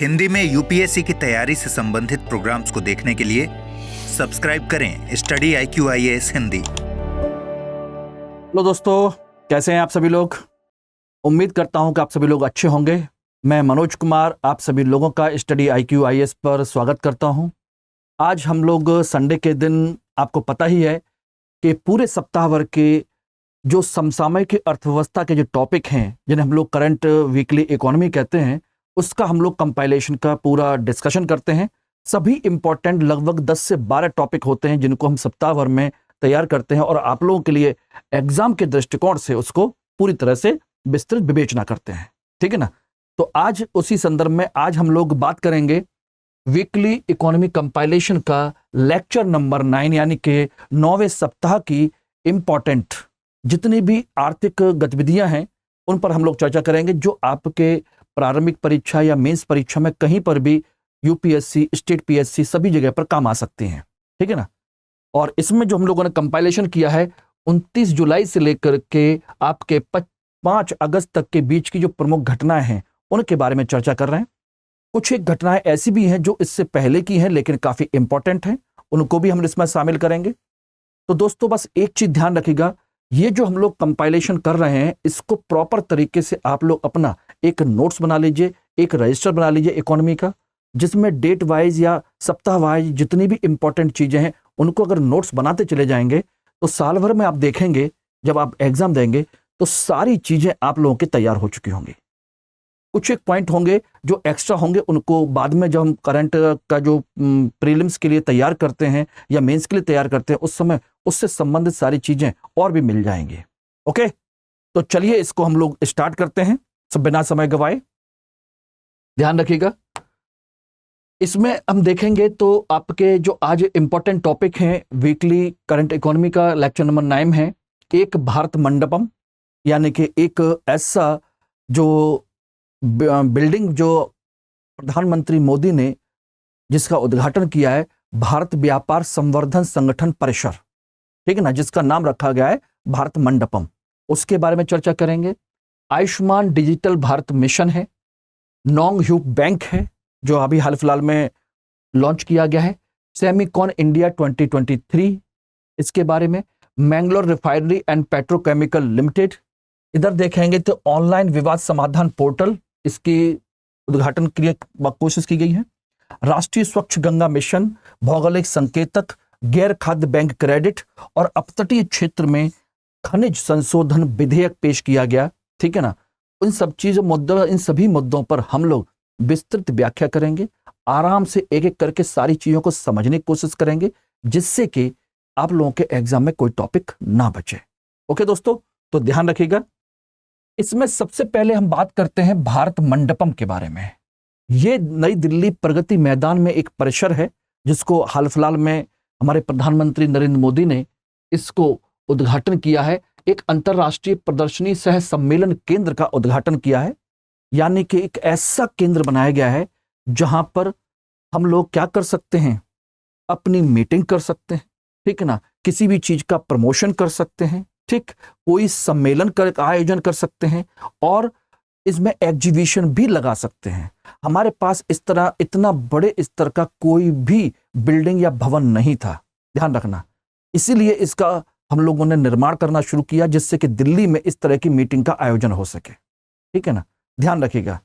हिंदी में यूपीएससी की तैयारी से संबंधित प्रोग्राम्स को देखने के लिए सब्सक्राइब करें स्टडी IQIAS हिंदी। हेलो दोस्तों, कैसे हैं आप सभी लोग। उम्मीद करता हूं कि आप सभी लोग अच्छे होंगे। मैं मनोज कुमार आप सभी लोगों का स्टडी IQIAS पर स्वागत करता हूं। आज हम लोग संडे के दिन, आपको पता ही है कि पूरे सप्ताह भर के जो समसामयिक अर्थव्यवस्था के जो टॉपिक हैं, जिन्हें हम लोग करंट वीकली इकोनॉमी कहते हैं, उसका हम लोग कंपाइलेशन का पूरा डिस्कशन करते हैं। सभी इंपॉर्टेंट लगभग 10 से 12 टॉपिक होते हैं जिनको हम सप्ताह भर में तैयार करते हैं और आप लोगों के लिए एग्जाम के दृष्टिकोण से उसको पूरी तरह से विस्तृत विवेचना करते हैं। ठीक है ना। तो आज उसी संदर्भ में आज हम लोग बात करेंगे वीकली इकोनॉमी कंपाइलेशन का लेक्चर नंबर 9 यानी कि 9वें सप्ताह की इंपॉर्टेंट जितनी भी आर्थिक गतिविधियां हैं उन पर हम लोग चर्चा करेंगे, जो आपके प्रारंभिक परीक्षा या मेंस परीक्षा में कहीं पर भी यूपीएससी, स्टेट पीएससी सभी जगह पर काम आ सकती हैं। ठीक है ना। और इसमें जो हम लोगों ने कंपाइलेशन किया है 29 जुलाई से लेकर के आपके 5 अगस्त तक के बीच की जो प्रमुख घटनाएं हैं उनके बारे में चर्चा कर रहे हैं। कुछ एक घटनाएं ऐसी भी हैं जो इससे पहले की हैं लेकिन काफी इंपॉर्टेंट हैं, उनको भी हम इसमें शामिल करेंगे। तो दोस्तों बस एक चीज ध्यान रखिएगा, ये जो हम लोग कंपाइलेशन कर रहे हैं इसको प्रॉपर तरीके से आप लोग अपना एक नोट्स बना लीजिए, एक रजिस्टर बना लीजिए इकोनॉमी का, जिसमें डेट वाइज या सप्ताह वाइज जितनी भी इंपॉर्टेंट चीजें हैं उनको अगर नोट्स बनाते चले जाएंगे तो साल भर में आप देखेंगे जब आप एग्जाम देंगे तो सारी चीजें आप लोगों की तैयार हो चुकी होंगी। कुछ एक पॉइंट होंगे जो एक्स्ट्रा होंगे, उनको बाद में जब हम करंट का जो प्रीलिम्स के लिए तैयार करते हैं या मेंस के लिए तैयार करते हैं उस समय उससे संबंधित सारी चीजें और भी मिल जाएंगी। ओके, तो चलिए इसको हम लोग स्टार्ट करते हैं सब बिना समय गवाए। ध्यान रखिएगा, इसमें हम देखेंगे तो आपके जो आज इंपॉर्टेंट टॉपिक हैं वीकली करंट इकोनॉमी का लेक्चर नंबर 9 है एक भारत मंडपम, यानी कि एक ऐसा जो बिल्डिंग जो प्रधानमंत्री मोदी ने जिसका उद्घाटन किया है, भारत व्यापार संवर्धन संगठन परिसर, ठीक है ना, जिसका नाम रखा गया है भारत मंडपम, उसके बारे में चर्चा करेंगे। आयुष्मान डिजिटल भारत मिशन है, नोंग ह्यूक बैंक है जो अभी हाल फिलहाल में लॉन्च किया गया है, सेमिकॉन इंडिया 2023 इसके बारे में, Mangalore refinery and petrochemical limited. इधर देखेंगे तो ऑनलाइन विवाद समाधान पोर्टल, इसकी उद्घाटन के लिए कोशिश की गई है। राष्ट्रीय स्वच्छ गंगा मिशन, भौगोलिक संकेतक, गैर खाद्य बैंक क्रेडिट और अपतटीय क्षेत्र में खनिज संशोधन विधेयक पेश किया गया। ठीक है ना। उन सब चीजों मुद्दों, इन सभी मुद्दों पर हम लोग विस्तृत व्याख्या करेंगे, आराम से एक एक करके सारी चीजों को समझने की कोशिश करेंगे जिससे कि आप लोगों के एग्जाम में कोई टॉपिक ना बचे। ओके दोस्तों, तो ध्यान रखिएगा। इसमें सबसे पहले हम बात करते हैं भारत मंडपम के बारे में। ये नई दिल्ली प्रगति मैदान में एक परिसर है जिसको हाल फिलहाल में हमारे प्रधानमंत्री नरेंद्र मोदी ने इसको उद्घाटन किया है। एक अंतर्राष्ट्रीय प्रदर्शनी सह सम्मेलन केंद्र का उद्घाटन किया है, यानी कि एक ऐसा केंद्र बनाया गया है जहां पर हम लोग क्या कर सकते हैं, अपनी मीटिंग कर सकते हैं, ठीक है ना, किसी भी चीज का प्रमोशन कर सकते हैं, ठीक, कोई सम्मेलन का आयोजन कर सकते हैं और इसमें एग्जीबिशन भी लगा सकते हैं। हमारे पास इस तरह इतना बड़े स्तर का कोई भी बिल्डिंग या भवन नहीं था, ध्यान रखना। इसीलिए इसका हम लोगों ने निर्माण करना शुरू किया जिससे कि दिल्ली में इस तरह की मीटिंग का आयोजन हो सके। ठीक है ना, ध्यान रखिएगा।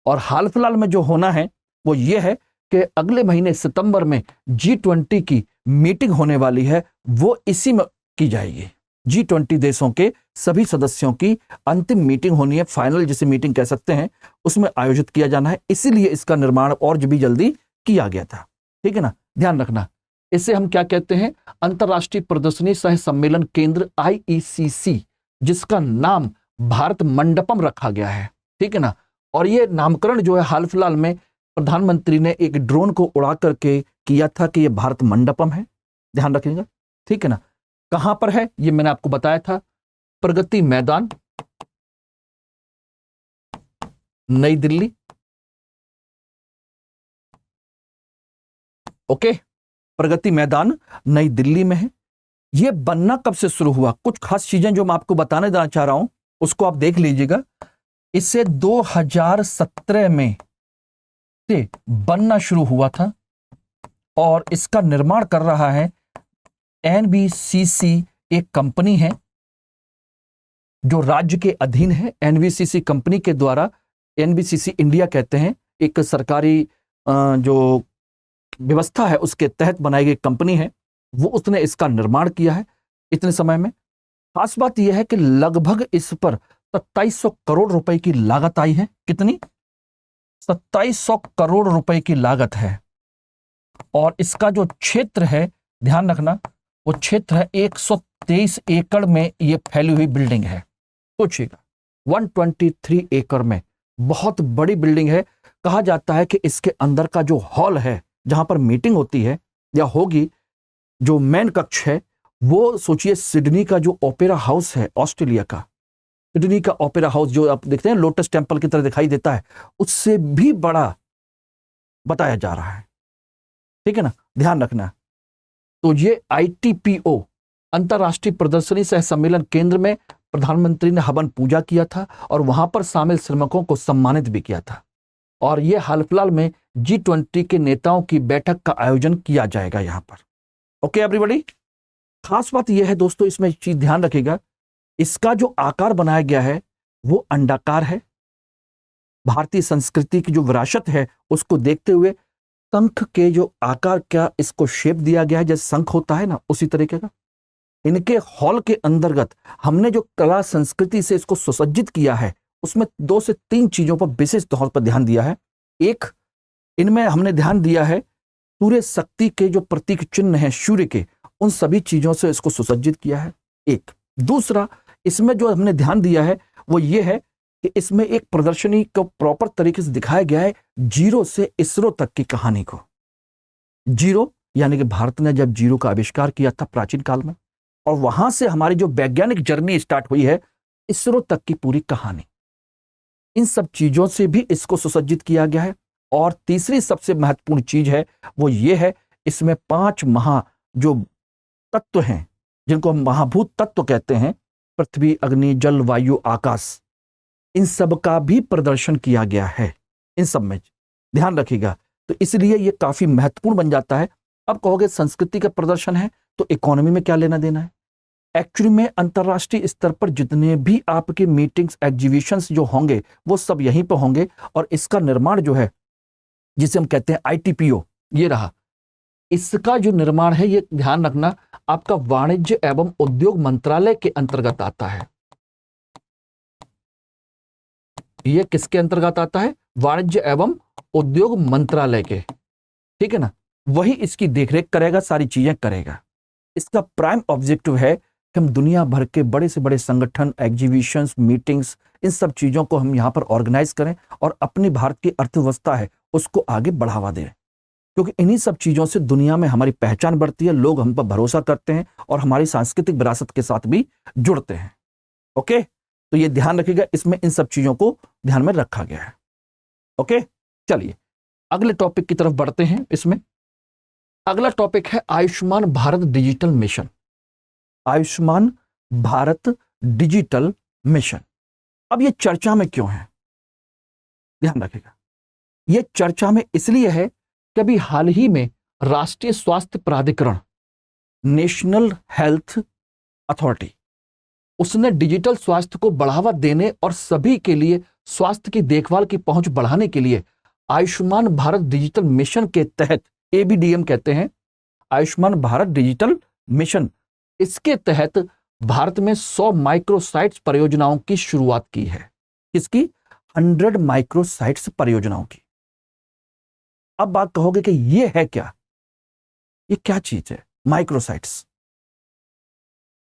और हाल फिलहाल में जो होना है वो ये है कि अगले महीने सितंबर में G20 की मीटिंग होने वाली है, वो इसी में की जाएगी। G20 देशों के सभी सदस्यों की अंतिम मीटिंग होनी है, फाइनल जिसे मीटिंग कह सकते हैं, उसमें आयोजित किया जाना है। इसीलिए इसका निर्माण और भी जल्दी किया गया था। ठीक है ना, ध्यान रखना। इसे हम क्या कहते हैं, अंतर्राष्ट्रीय प्रदर्शनी सह सम्मेलन केंद्र IECC, जिसका नाम भारत मंडपम रखा गया है। ठीक है ना। और ये नामकरण जो है हाल फिलहाल में प्रधानमंत्री ने एक ड्रोन को उड़ा करके किया था कि ये भारत मंडपम है, ध्यान रखिएगा। ठीक है ना। कहां पर है ये मैंने आपको बताया था, प्रगति मैदान, नई दिल्ली। ओके, प्रगति मैदान नई दिल्ली में है। ये बनना कब से शुरू हुआ, कुछ खास चीजें जो मैं आपको बताने देना चाह रहा हूं उसको आप देख लीजिएगा। इसे 2017 में से बनना शुरू हुआ था और इसका निर्माण कर रहा है एनबीसीसी, एक कंपनी है जो राज्य के अधीन है। एनबीसीसी कंपनी के द्वारा, एनबीसीसी इंडिया कहते हैं, एक सरकारी जो व्यवस्था है उसके तहत बनाई गई कंपनी है, वो उसने इसका निर्माण किया है इतने समय में। खास बात यह है कि लगभग इस पर 2700 करोड़ रुपए की लागत आई है। कितनी? 2700 करोड़ रुपए की लागत है। और इसका जो क्षेत्र है, ध्यान रखना, वो क्षेत्र है 123 एकड़ में ये फैली हुई बिल्डिंग है। सोचिएगा, 123 एकड़ में बहुत बड़ी बिल्डिंग है। कहा जाता है कि इसके अंदर का जो हॉल है जहां पर मीटिंग होती है या होगी, जो मेन कक्ष है, वो सोचिए सिडनी का जो ओपेरा हाउस है, ऑस्ट्रेलिया का सिडनी का ओपेरा हाउस जो आप देखते हैं लोटस टेम्पल की तरह दिखाई देता है, उससे भी बड़ा बताया जा रहा है। ठीक है ना, ध्यान रखना। तो ये ITPO, अंतरराष्ट्रीय प्रदर्शनी सह सम्मेलन केंद्र में प्रधानमंत्री ने हवन पूजा किया था और वहां पर शामिल श्रमिकों को सम्मानित भी किया था। और यह हाल फिलहाल में G20 के नेताओं की बैठक का आयोजन किया जाएगा यहां पर। ओके एवरीबॉडी, खास बात यह है दोस्तों, इसमें चीज ध्यान रखिएगा, इसका जो आकार बनाया गया है वो अंडाकार है। भारतीय संस्कृति की जो विरासत है उसको देखते हुए शंख के जो आकार, क्या इसको शेप दिया गया है जैसे शंख होता है ना, उसी तरीके का। इनके हॉल के अंतर्गत हमने जो कला संस्कृति से इसको सुसज्जित किया है, उसमें 2 से 3 चीजों पर विशेष तौर पर ध्यान दिया है। एक, इनमें हमने ध्यान दिया है सूर्य शक्ति के जो प्रतीक चिन्ह हैं सूर्य के, उन सभी चीजों से इसको सुसज्जित किया है। एक दूसरा, इसमें जो हमने ध्यान दिया है वो ये है कि इसमें एक प्रदर्शनी को प्रॉपर तरीके से दिखाया गया है, जीरो से इसरो तक की कहानी को। जीरो यानी कि भारत ने जब जीरो का आविष्कार किया था प्राचीन काल में, और वहां से हमारी जो वैज्ञानिक जर्नी स्टार्ट हुई है, इसरो तक की पूरी कहानी, इन सब चीजों से भी इसको सुसज्जित किया गया है। और तीसरी सबसे महत्वपूर्ण चीज है वो ये है, इसमें 5 जो तत्व हैं जिनको हम महाभूत तत्व कहते हैं, पृथ्वी, अग्नि, जल, वायु, आकाश, इन सब का भी प्रदर्शन किया गया है। इन सब में ध्यान रखिएगा, तो इसलिए ये काफी महत्वपूर्ण बन जाता है। अब कहोगे संस्कृति का प्रदर्शन है तो इकोनॉमी में क्या लेना देना है? एक्चुअली में अंतरराष्ट्रीय स्तर पर जितने भी आपके मीटिंग्स, एग्जीबिशंस जो होंगे वो सब यहीं पर होंगे। और इसका निर्माण जो है, जिसे हम कहते हैं ITPO, ये रहा, इसका जो निर्माण है, ये ध्यान रखना, आपका वाणिज्य एवं उद्योग मंत्रालय के अंतर्गत आता है। ये किसके अंतर्गत आता है? वाणिज्य एवं उद्योग मंत्रालय के। ठीक है ना, वही इसकी देखरेख करेगा, सारी चीजें करेगा। इसका प्राइम ऑब्जेक्टिव है कि हम दुनिया भर के बड़े से बड़े संगठन, एग्जीबिशंस, मीटिंग्स, इन सब चीजों को हम यहां पर ऑर्गेनाइज करें और अपनी भारत की अर्थव्यवस्था है उसको आगे बढ़ावा दें, क्योंकि इन्हीं सब चीजों से दुनिया में हमारी पहचान बढ़ती है, लोग हम पर भरोसा करते हैं और हमारी सांस्कृतिक विरासत के साथ भी जुड़ते हैं। ओके, तो ये ध्यान रखिएगा, इसमें इन सब चीजों को ध्यान में रखा गया है। ओके, चलिए अगले टॉपिक की तरफ बढ़ते हैं। इसमें अगला टॉपिक है Ayushman Bharat digital mission. Ayushman Bharat digital mission, अब ये चर्चा में क्यों है? ध्यान रखिएगा, ये चर्चा में इसलिए है कि अभी हाल ही में राष्ट्रीय स्वास्थ्य प्राधिकरण, नेशनल हेल्थ अथॉरिटी, उसने डिजिटल स्वास्थ्य को बढ़ावा देने और सभी के लिए स्वास्थ्य की देखभाल की पहुंच बढ़ाने के लिए आयुष्मान भारत डिजिटल मिशन के तहत, ABDM कहते हैं, आयुष्मान भारत डिजिटल मिशन, इसके तहत भारत में 100 माइक्रोसाइट्स परियोजनाओं की शुरुआत की है। किसकी? 100 माइक्रोसाइट्स परियोजनाओं की। अब बात कहोगे कि ये है क्या? ये क्या चीज है माइक्रोसाइट्स?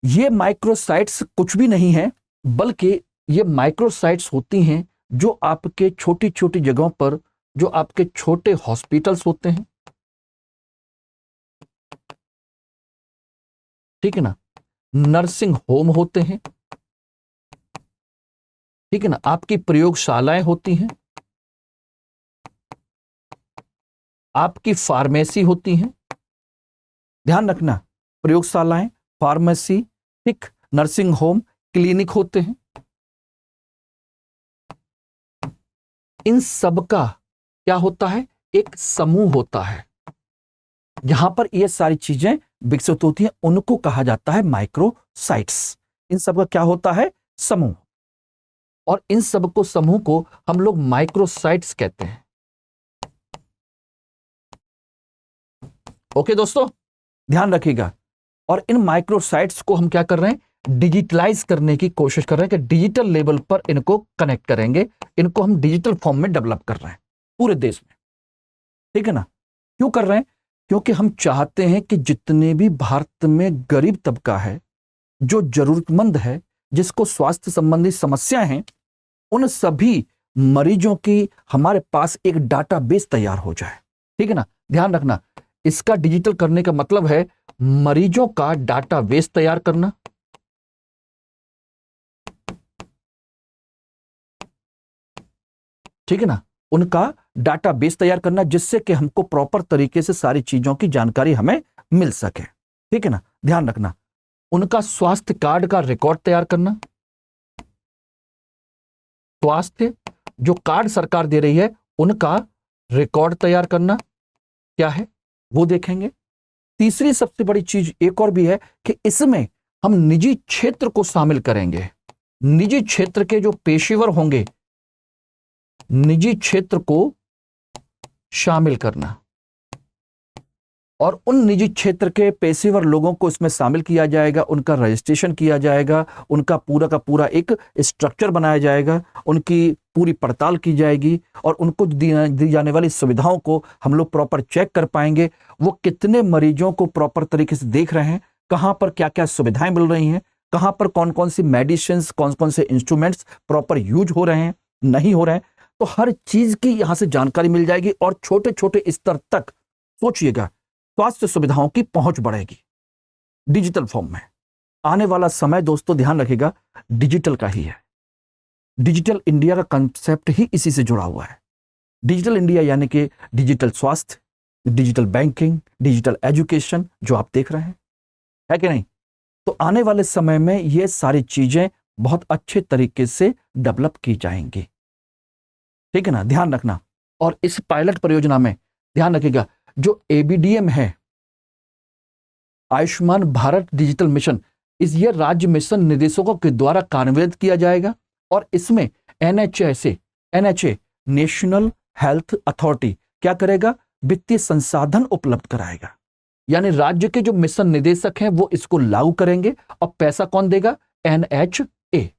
ये माइक्रोसाइट्स कुछ भी नहीं है, बल्कि ये माइक्रोसाइट्स होती हैं जो आपके छोटी छोटी जगहों पर, जो आपके छोटे हॉस्पिटल्स होते हैं, ठीक है ना, नर्सिंग होम होते हैं, ठीक है ना, आपकी प्रयोगशालाएं होती हैं, आपकी फार्मेसी होती हैं। ध्यान रखना, प्रयोगशालाएं, फार्मेसी, ठीक, नर्सिंग होम, क्लिनिक होते हैं। इन सब का क्या होता है? एक समूह होता है, जहां पर ये सारी चीजें विकसित होती हैं, उनको कहा जाता है माइक्रोसाइट्स। इन सब का क्या होता है? समूह। और इन सब को समूह को हम लोग माइक्रोसाइट्स कहते हैं। ओके दोस्तों, ध्यान रखिएगा। और इन माइक्रोसाइट्स को हम क्या कर रहे हैं? डिजिटलाइज करने की कोशिश कर रहे हैं कि डिजिटल लेवल पर इनको कनेक्ट करेंगे, इनको हम डिजिटल फॉर्म में डेवलप कर रहे हैं पूरे देश में। ठीक है ना? क्यों कर रहे हैं? क्योंकि हम चाहते हैं कि जितने भी भारत में गरीब तबका है, जो जरूरतमंद है, जिसको स्वास्थ्य संबंधी समस्याएं हैं, उन सभी मरीजों की हमारे पास एक डाटाबेस तैयार हो जाए। ठीक है ना? ध्यान रखना, इसका डिजिटल करने का मतलब है मरीजों का डाटाबेस तैयार करना, ठीक है ना? उनका डाटाबेस तैयार करना, जिससे कि हमको प्रॉपर तरीके से सारी चीजों की जानकारी हमें मिल सके। ठीक है ना? ध्यान रखना, उनका स्वास्थ्य कार्ड का रिकॉर्ड तैयार करना, स्वास्थ्य जो कार्ड सरकार दे रही है उनका रिकॉर्ड तैयार करना क्या है वो देखेंगे। तीसरी सबसे बड़ी चीज एक और भी है कि इसमें हम निजी क्षेत्र को शामिल करेंगे। निजी क्षेत्र के जो पेशेवर होंगे, निजी क्षेत्र को शामिल करना, और उन निजी क्षेत्र के पेशेवर लोगों को इसमें शामिल किया जाएगा, उनका रजिस्ट्रेशन किया जाएगा, उनका पूरा का पूरा एक स्ट्रक्चर बनाया जाएगा, उनकी पूरी पड़ताल की जाएगी, और उनको दी जाने वाली सुविधाओं को हम लोग प्रॉपर चेक कर पाएंगे। वो कितने मरीजों को प्रॉपर तरीके से देख रहे हैं, कहाँ पर क्या क्या सुविधाएं मिल रही हैं, कहाँ पर कौन कौन सी मेडिसिन, कौन कौन से इंस्ट्रूमेंट्स प्रॉपर यूज हो रहे हैं, नहीं हो रहे हैं, तो हर चीज की यहां से जानकारी मिल जाएगी। और छोटे छोटे स्तर तक सोचिएगा, स्वास्थ्य सुविधाओं की पहुंच बढ़ेगी डिजिटल फॉर्म में। आने वाला समय दोस्तों ध्यान रखिएगा, डिजिटल का ही है। डिजिटल इंडिया का कंसेप्ट ही इसी से जुड़ा हुआ है। डिजिटल इंडिया यानी कि डिजिटल स्वास्थ्य, डिजिटल बैंकिंग, डिजिटल एजुकेशन, जो आप देख रहे हैं, है कि नहीं? तो आने वाले समय में ये सारी चीजें बहुत अच्छे तरीके से डेवलप की जाएंगी। ठीक है ना? ध्यान रखना। और इस पायलट परियोजना में ध्यान रखिएगा, जो एबीडीएम है, आयुष्मान भारत डिजिटल मिशन, इस ये राज्य मिशन निदेशकों के द्वारा कार्यान्वित किया जाएगा। और इसमें एनएचए नेशनल हेल्थ अथॉरिटी क्या करेगा? वित्तीय संसाधन उपलब्ध कराएगा। यानी राज्य के जो मिशन निदेशक हैं वो इसको लागू करेंगे, और पैसा कौन देगा? एनएचए।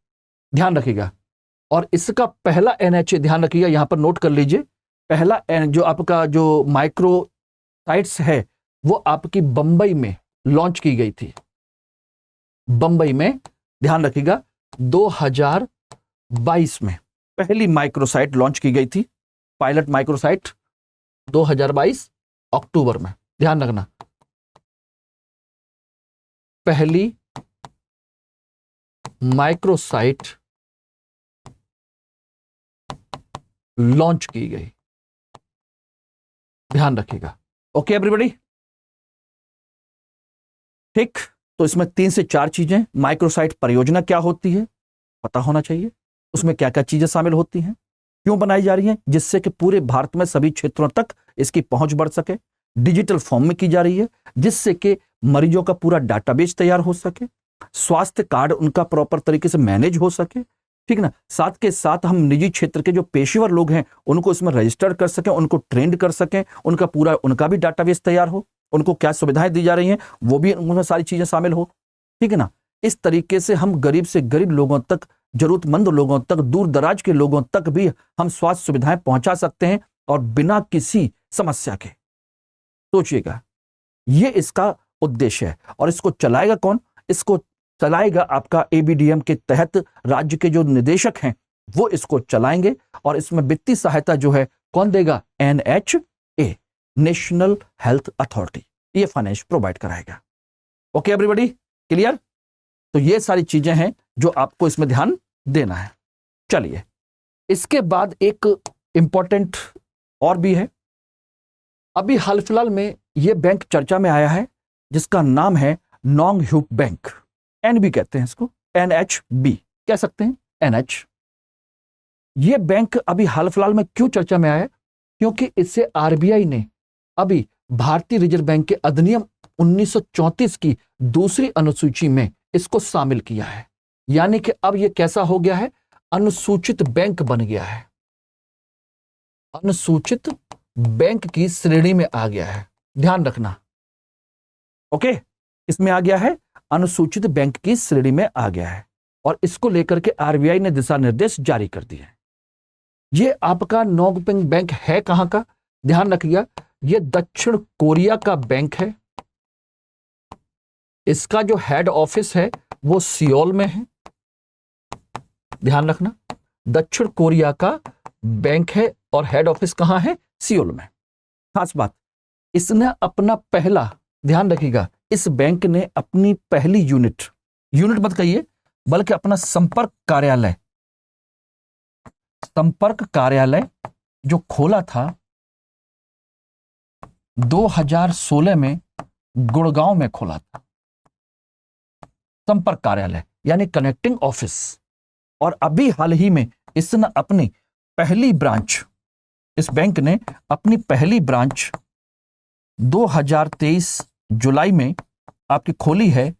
ध्यान रखिएगा। और इसका पहला एनएचए, ध्यान रखिएगा, यहां पर नोट कर लीजिए, पहला जो आपका जो माइक्रो साइट्स है वो आपकी बंबई में लॉन्च की गई थी। बंबई में, ध्यान रखिएगा, 2022 में पहली माइक्रोसाइट लॉन्च की गई थी। पायलट माइक्रोसाइट 2022 अक्टूबर में, ध्यान रखना, पहली माइक्रोसाइट लॉन्च की गई। ध्यान रखिएगा। ओके एवरीबॉडी, ठीक? तो इसमें 3 से 4 चीजें, माइक्रोसाइट परियोजना क्या होती है पता होना चाहिए, उसमें क्या क्या चीजें शामिल होती हैं, क्यों बनाई जा रही हैं, जिससे कि पूरे भारत में सभी क्षेत्रों तक इसकी पहुंच बढ़ सके, डिजिटल फॉर्म में की जा रही है, जिससे कि मरीजों का पूरा डाटाबेस तैयार हो सके, स्वास्थ्य कार्ड उनका प्रॉपर तरीके से मैनेज हो सके। ठीक ना? साथ के साथ हम निजी क्षेत्र के जो पेशेवर लोग हैं उनको इसमें रजिस्टर कर सकें, उनको ट्रेंड कर सकें, उनका भी डाटाबेस तैयार हो, उनको क्या सुविधाएं दी जा रही हैं वो भी उनमें सारी चीजें शामिल हो। ठीक है ना? इस तरीके से हम गरीब से गरीब लोगों तक, जरूरतमंद लोगों तक, दूर दराज के लोगों तक भी हम स्वास्थ्य सुविधाएं पहुंचा सकते हैं, और बिना किसी समस्या के। सोचिएगा, ये इसका उद्देश्य है। और इसको चलाएगा कौन? इसको चलाएगा आपका एबीडीएम के तहत राज्य के जो निदेशक हैं वो इसको चलाएंगे, और इसमें वित्तीय सहायता जो है कौन देगा? एनएचए, नेशनल हेल्थ अथॉरिटी, ये फाइनेंस प्रोवाइड कराएगा। Okay everybody, clear? तो ये सारी चीजें हैं जो आपको इसमें ध्यान देना है। चलिए, इसके बाद एक इंपॉर्टेंट और भी है। अभी हाल फिलहाल में ये बैंक चर्चा में आया है, जिसका नाम है नॉन्ग ह्यूप बैंक, एनबी कहते हैं इसको, एनएचबी कह सकते हैं, एनएच। ये बैंक अभी हाल फिलहाल में क्यों चर्चा में आया है? क्योंकि इससे आरबीआई ने अभी भारतीय रिजर्व बैंक के अधिनियम 1934 की दूसरी अनुसूची में इसको शामिल किया है। यानी कि अब यह कैसा हो गया है, अनुसूचित बैंक बन गया है, अनुसूचित बैंक की श्रेणी में आ गया है। ध्यान रखना, ओके, इसमें आ गया है, अनुसूचित बैंक की श्रेणी में आ गया है। और इसको लेकर के आरबीआई ने दिशा निर्देश जारी कर दिए हैं। ये आपका नोंगपिंग बैंक है कहां का, ध्यान रखिएगा, ये दक्षिण कोरिया का बैंक है। इसका जो हेड ऑफिस है वो सियोल में है। ध्यान रखना, दक्षिण कोरिया का बैंक है और हेड ऑफिस कहां है, सियोल में। खास बात, इसने अपना पहला, ध्यान रखिएगा, इस बैंक ने अपनी पहली यूनिट मत कहिए, बल्कि अपना संपर्क कार्यालय जो खोला था 2016 में गुड़गांव में खोला था, संपर्क कार्यालय यानी कनेक्टिंग ऑफिस। और अभी हाल ही में इसने अपनी पहली ब्रांच, इस बैंक ने अपनी पहली ब्रांच 2023 जुलाई में आपकी खोली है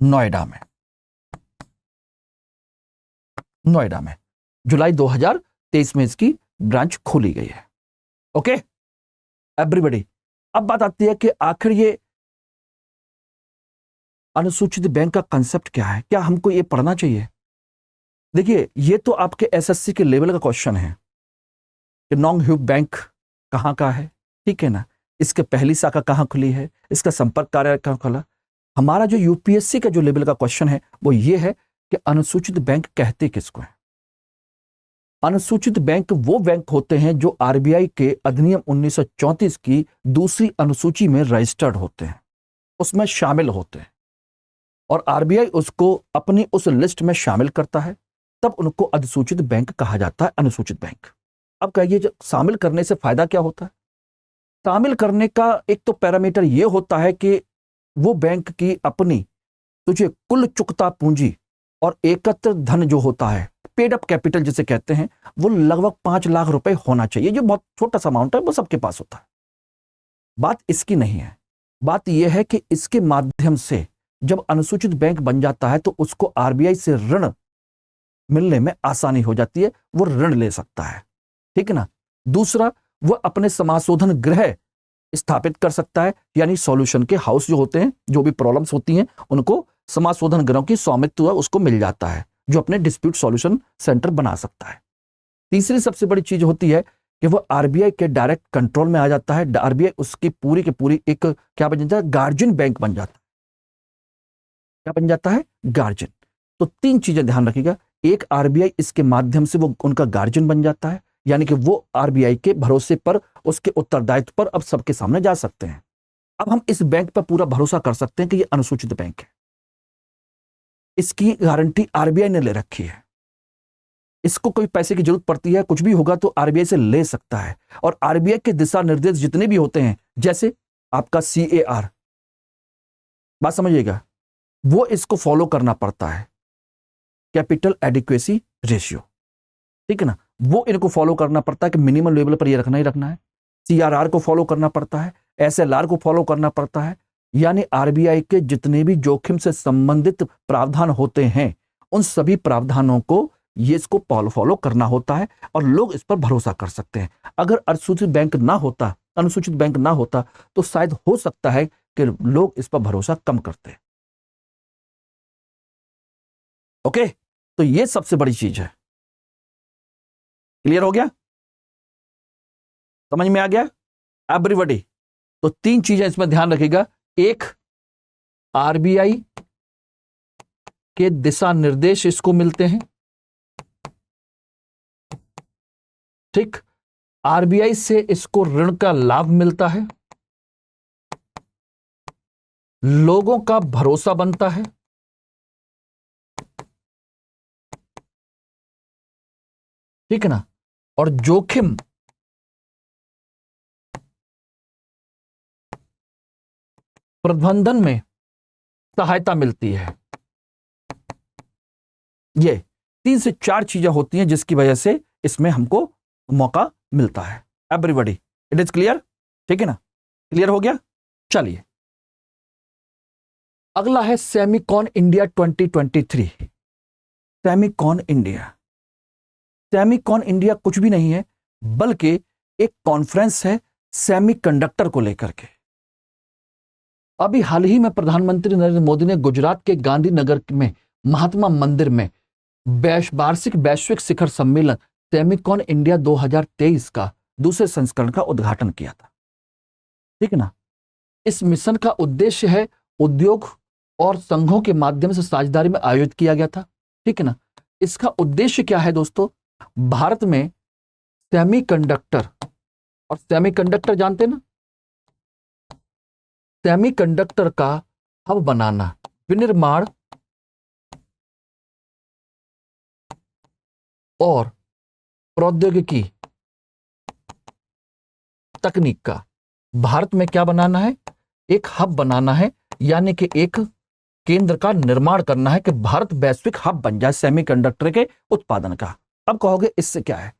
नोएडा में। जुलाई 2023 में इसकी ब्रांच खोली गई है। ओके एवरीबॉडी, अब बात आती है कि आखिर ये अनुसूचित बैंक का कंसेप्ट क्या है, क्या हमको ये पढ़ना चाहिए। देखिए, ये तो आपके एसएससी के लेवल का क्वेश्चन है कि नोंगह्यू बैंक कहां का है, ठीक है ना, इसके पहली शाखा कहां खुली है, इसका संपर्क कार्यालय कहां खुला। हमारा जो यूपीएससी का जो लेवल का क्वेश्चन है वो ये है कि अनुसूचित बैंक कहते किसको है। अनुसूचित बैंक वो बैंक होते हैं जो आरबीआई के अधिनियम 1934 की दूसरी अनुसूची में रजिस्टर्ड होते हैं, उसमें शामिल होते हैं, और आरबीआई उसको अपनी उस लिस्ट में शामिल करता है, तब उनको अधिसूचित बैंक कहा जाता है, अनुसूचित बैंक। अब कहिए, शामिल करने से फायदा क्या होता है। शामिल करने का एक तो पैरामीटर यह होता है कि वो बैंक की अपनी तुझे कुल चुकता पूंजी और एकत्र धन जो होता है, पेड अप कैपिटल जिसे कहते हैं, वो लगभग 5 लाख रुपए होना चाहिए, जो बहुत छोटा सा अमाउंट है, वो सबके पास होता है। बात इसकी नहीं है, बात यह है कि इसके माध्यम से जब अनुसूचित बैंक बन जाता है तो उसको आरबीआई से ऋण मिलने में आसानी हो जाती है, वो ऋण ले सकता है, ठीक है ना। दूसरा, वो अपने समाशोधन गृह स्थापित कर सकता है, यानी सॉल्यूशन के हाउस जो होते हैं, जो भी प्रॉब्लम्स होती हैं उनको समाशोधन गृहों की स्वामित्व उसको मिल जाता है, जो अपने डिस्प्यूट सॉल्यूशन सेंटर बना सकता है। तीसरी सबसे बड़ी चीज होती है कि वो आरबीआई के डायरेक्ट कंट्रोल में आ जाता है। आरबीआई उसकी पूरी की पूरी एक क्या बन जाता है, गार्जियन बैंक बन जाता है। क्या बन जाता है, गार्जियन। तो 3 चीजें ध्यान रखिएगा, एक, आरबीआई इसके माध्यम से वो उनका गार्जियन बन जाता है, यानी कि वो आरबीआई के भरोसे पर, उसके उत्तरदायित्व पर अब सबके सामने जा सकते हैं। अब हम इस बैंक पर पूरा भरोसा कर सकते हैं कि ये अनुसूचित बैंक है, इसकी गारंटी आरबीआई ने ले रखी है। इसको कोई पैसे की जरूरत पड़ती है, कुछ भी होगा तो आरबीआई से ले सकता है। और आरबीआई के दिशा निर्देश जितने भी होते हैं, जैसे आपका CAR, बात समझिएगा, वो इसको फॉलो करना पड़ता है, कैपिटल एडिक्वेसी रेशियो, ठीक है ना, वो इनको फॉलो करना पड़ता है कि मिनिमम लेवल पर ये रखना ही रखना है। CRR को फॉलो करना पड़ता है, SLR को फॉलो करना पड़ता है, यानी आरबीआई के जितने भी जोखिम से संबंधित प्रावधान होते हैं, उन सभी प्रावधानों को ये इसको फॉलो करना होता है, और लोग इस पर भरोसा कर सकते हैं। अगर अनुसूचित बैंक ना होता तो शायद हो सकता है कि लोग इस पर भरोसा कम करते हैं। ओके, तो ये सबसे बड़ी चीज है। क्लियर हो गया, समझ में आ गया एवरीबॉडी। तो 3 चीजें इसमें ध्यान रखिएगा, एक, आरबीआई के दिशा निर्देश इसको मिलते हैं, ठीक, आरबीआई से इसको ऋण का लाभ मिलता है, लोगों का भरोसा बनता है, ठीक है ना, और जोखिम प्रबंधन में सहायता मिलती है। ये 3 से 4 चीजें होती हैं जिसकी वजह से इसमें हमको मौका मिलता है। Everybody, it is clear? ठीक है ना, क्लियर हो गया? चलिए, अगला है Semicon India 2023। Semicon India, Semicon India कुछ भी नहीं है बल्कि एक कॉन्फ्रेंस है सेमीकंडक्टर को लेकर के। अभी हाल ही में प्रधानमंत्री नरेंद्र मोदी ने गुजरात के गांधीनगर में महात्मा मंदिर में वार्षिक वैश्विक शिखर सम्मेलन सेमिकॉन इंडिया 2023 का दूसरे संस्करण का उद्घाटन किया था। ठीक है ना, इस मिशन का उद्देश्य है उद्योग और संघों के माध्यम से साझेदारी में आयोजित किया गया था। ठीक है ना, इसका उद्देश्य क्या है दोस्तों? भारत में सेमीकंडक्टर, और सेमीकंडक्टर जानते हैं ना, सेमीकंडक्टर का हब बनाना, विनिर्माण और प्रौद्योगिकी तकनीक का भारत में क्या बनाना है? एक हब बनाना है, यानी कि एक केंद्र का निर्माण करना है कि भारत वैश्विक हब बन जाए सेमीकंडक्टर के उत्पादन का। अब कहोगे इससे क्या है?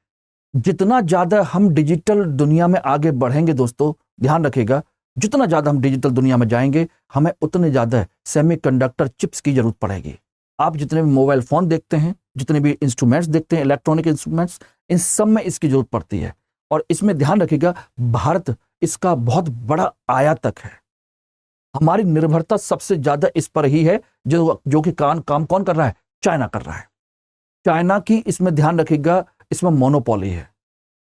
जितना ज्यादा हम डिजिटल दुनिया में आगे बढ़ेंगे दोस्तों, ध्यान रखिएगा, जितना ज्यादा हम डिजिटल दुनिया में जाएंगे हमें उतने ज्यादा सेमीकंडक्टर चिप्स की जरूरत पड़ेगी। आप जितने भी मोबाइल फोन देखते हैं, जितने भी इंस्ट्रूमेंट्स देखते हैं, इलेक्ट्रॉनिक इंस्ट्रूमेंट्स, इन सब में इसकी जरूरत पड़ती है। और इसमें ध्यान रखिएगा, भारत इसका बहुत बड़ा आयातक है। हमारी निर्भरता सबसे ज्यादा इस पर ही है, जो कि काम कौन कर रहा है? चाइना कर रहा है। चाइना की इसमें ध्यान रखिएगा, इसमें मोनोपोली है।